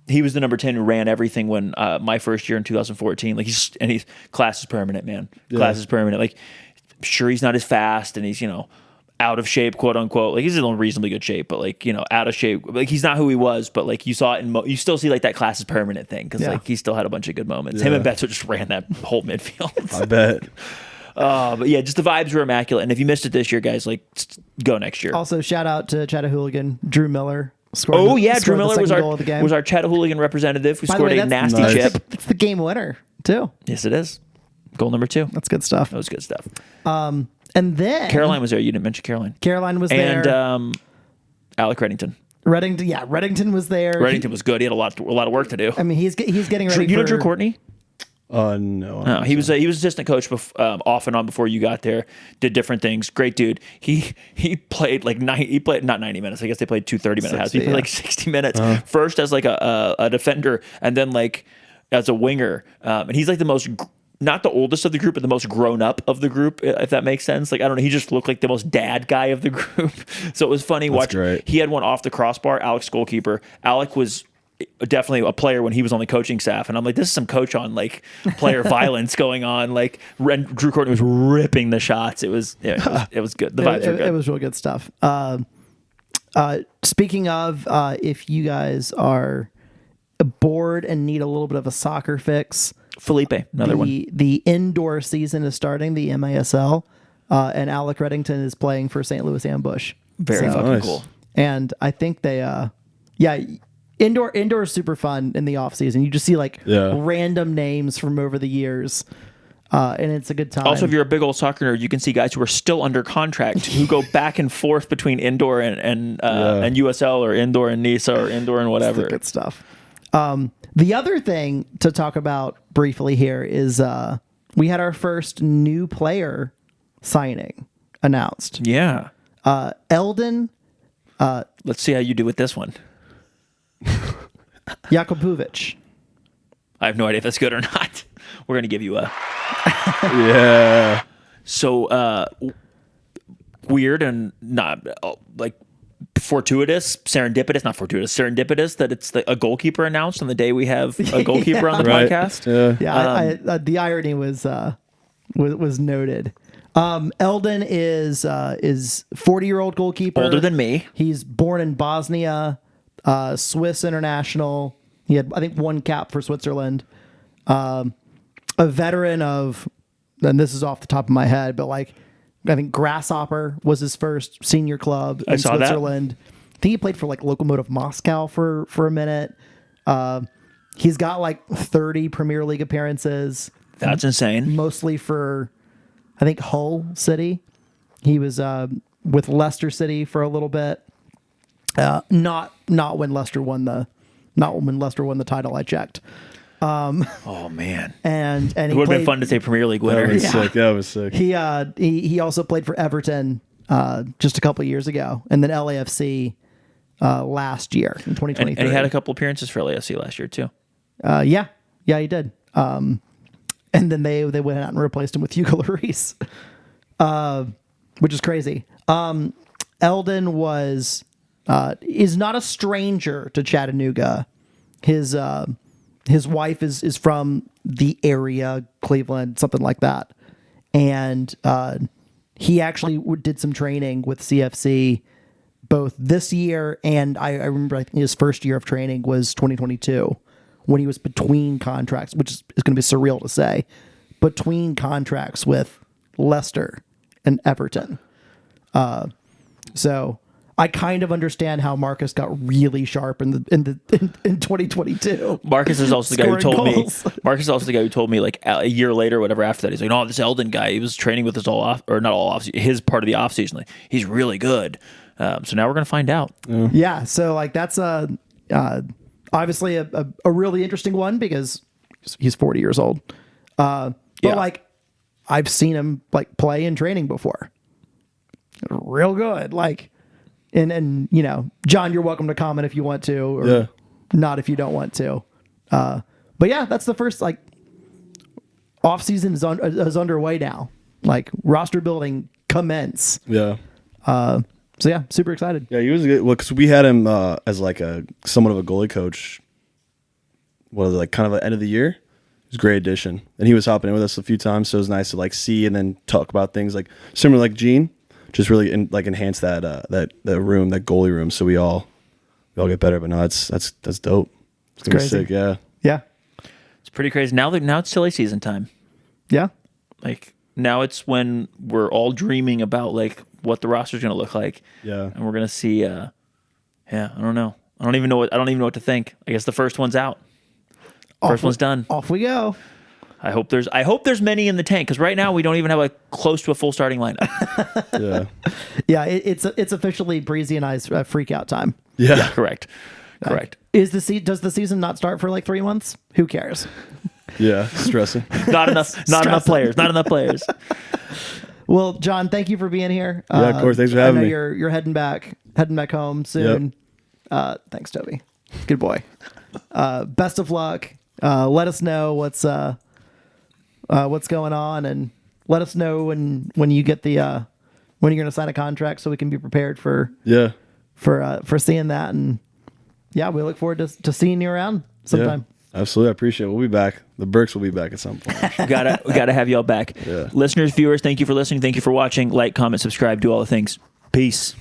He was the number 10 who ran everything when my first year in 2014. Like he's class is permanent, man. Yeah. Class is permanent. Like, I'm sure he's not as fast, and he's out of shape, quote unquote. Like he's in reasonably good shape, but like out of shape. Like he's not who he was, but like you saw it you still see like that class is permanent thing because like he still had a bunch of good moments. Yeah. Him and Beto just ran that whole midfield. I bet. But yeah, just the vibes were immaculate. And if you missed it this year, guys, like go next year. Also, shout out to Chattahooligan, Drew Miller. Drew Miller was our our Chattahooligan representative who scored a nasty chip. It's the game winner too. Yes, it is. Goal number 2. That's good stuff. That was good stuff. And then Caroline was there. You didn't mention Caroline. Caroline was there. And Alec Reddington. Reddington was there. Reddington was good. He had a lot of work to do. I mean, he's getting ready. You know Drew Courtney? No. No, he was assistant coach off and on before you got there. Did different things. Great dude. He played like not 90 minutes. I guess they played 2 30-minute halves. He played like 60 minutes first as like a defender, and then like as a winger, and he's like the most. Not the oldest of the group, but the most grown up of the group, if that makes sense. Like, I don't know. He just looked like the most dad guy of the group. So it was funny watching. Great. He had one off the crossbar, Alex goalkeeper. Alec was definitely a player when he was on the coaching staff. And I'm like, this is some coach on like player violence going on. Like Drew Courtney was ripping the shots. It was good. The vibes were good. It was real good stuff. Speaking of, if you guys are bored and need a little bit of a soccer fix, Felipe, another one. The indoor season is starting, the MASL, and Alec Reddington is playing for St. Louis Ambush. Very fucking nice. cool. And I think they, indoor is super fun in the off season. You just see like random names from over the years, and it's a good time. Also, if you're a big old soccer nerd, you can see guys who are still under contract who go back and forth between indoor and USL or indoor and NISA or indoor and whatever. It's the good stuff. The other thing to talk about briefly here is we had our first new player signing announced. Yeah. Eldon Let's see how you do with this one. Jakubovic. I have no idea if that's good or not. We're going to give you a... Yeah. So, weird and not like serendipitous that it's a goalkeeper announced on the day we have a goalkeeper on the podcast. Yeah, the irony was noted. Eldon is 40-year-old goalkeeper, Older than me. He's born in Bosnia, Swiss international. He had, I think, one cap for Switzerland. A veteran of, and this is off the top of my head, but like, I think Grasshopper was his first senior club in Switzerland. I think he played for like Lokomotiv Moscow for a minute. He's got like 30 Premier League appearances. That's insane. Mostly for, I think, Hull City. He was with Leicester City for a little bit. Not when Leicester won the title. I checked. Oh man! And it would have been fun to say Premier League winner. That was sick. He also played for Everton just a couple of years ago, and then LAFC last year in 2023. And he had a couple appearances for LAFC last year too. Yeah, he did. And then they went out and replaced him with Hugo Lloris, which is crazy. Eldon is not a stranger to Chattanooga. His wife is from the area, Cleveland, something like that. And he actually did some training with CFC both this year and I remember I think his first year of training was 2022 when he was between contracts, which is going to be surreal to say, between contracts with Leicester and Everton. So I kind of understand how Marcus got really sharp in 2022. Marcus is also the guy who told me. Marcus is also the guy who told me like a year later, or whatever. After that, he's like, "No, this Eldon guy. He was training with us all off, or not all off. His part of the off season. Like, he's really good." So now we're gonna find out. Yeah. So like that's obviously a really interesting one because he's 40 years old. But like I've seen him like play in training before. Real good. Like. And you know, John, you're welcome to comment if you want to, or not if you don't want to. But yeah, that's the first like off season is underway now. Like roster building commence. Yeah. So yeah, super excited. Yeah, he was good. Well, because we had him as like somewhat of a goalie coach. What was it, like kind of at the end of the year? It was a great addition, and he was hopping in with us a few times, so it was nice to like see and then talk about things like similar like Gene. Just really enhance that room, that goalie room, so we all get better. But no, that's dope. It's gonna be sick. Yeah. It's pretty crazy. Now it's silly season time. Yeah. Like now it's when we're all dreaming about like what the roster's gonna look like. Yeah. And we're gonna see. I don't know. I don't even know what to think. I guess the first one's out. First one's done. Off we go. I hope there's many in the tank because right now we don't even have like close to a full starting lineup. Yeah. It's officially Breezy and I's freak out time. Yeah, correct. Does the season not start for like 3 months? Who cares? Yeah, stressing. Not enough players. Well, John, thank you for being here. Yeah, of course. Thanks for having me. You're heading back home soon. Yep. Thanks, Toby. Good boy. Best of luck. let us know what's going on, and let us know when you get the when you're going to sign a contract, so we can be prepared for seeing that. And yeah, we look forward to seeing you around sometime. Yeah, absolutely. I appreciate it. We'll be back. The Burks will be back at some point. We gotta have y'all back. Yeah. Listeners, viewers, thank you for listening. Thank you for watching. Like, comment, subscribe, do all the things. Peace.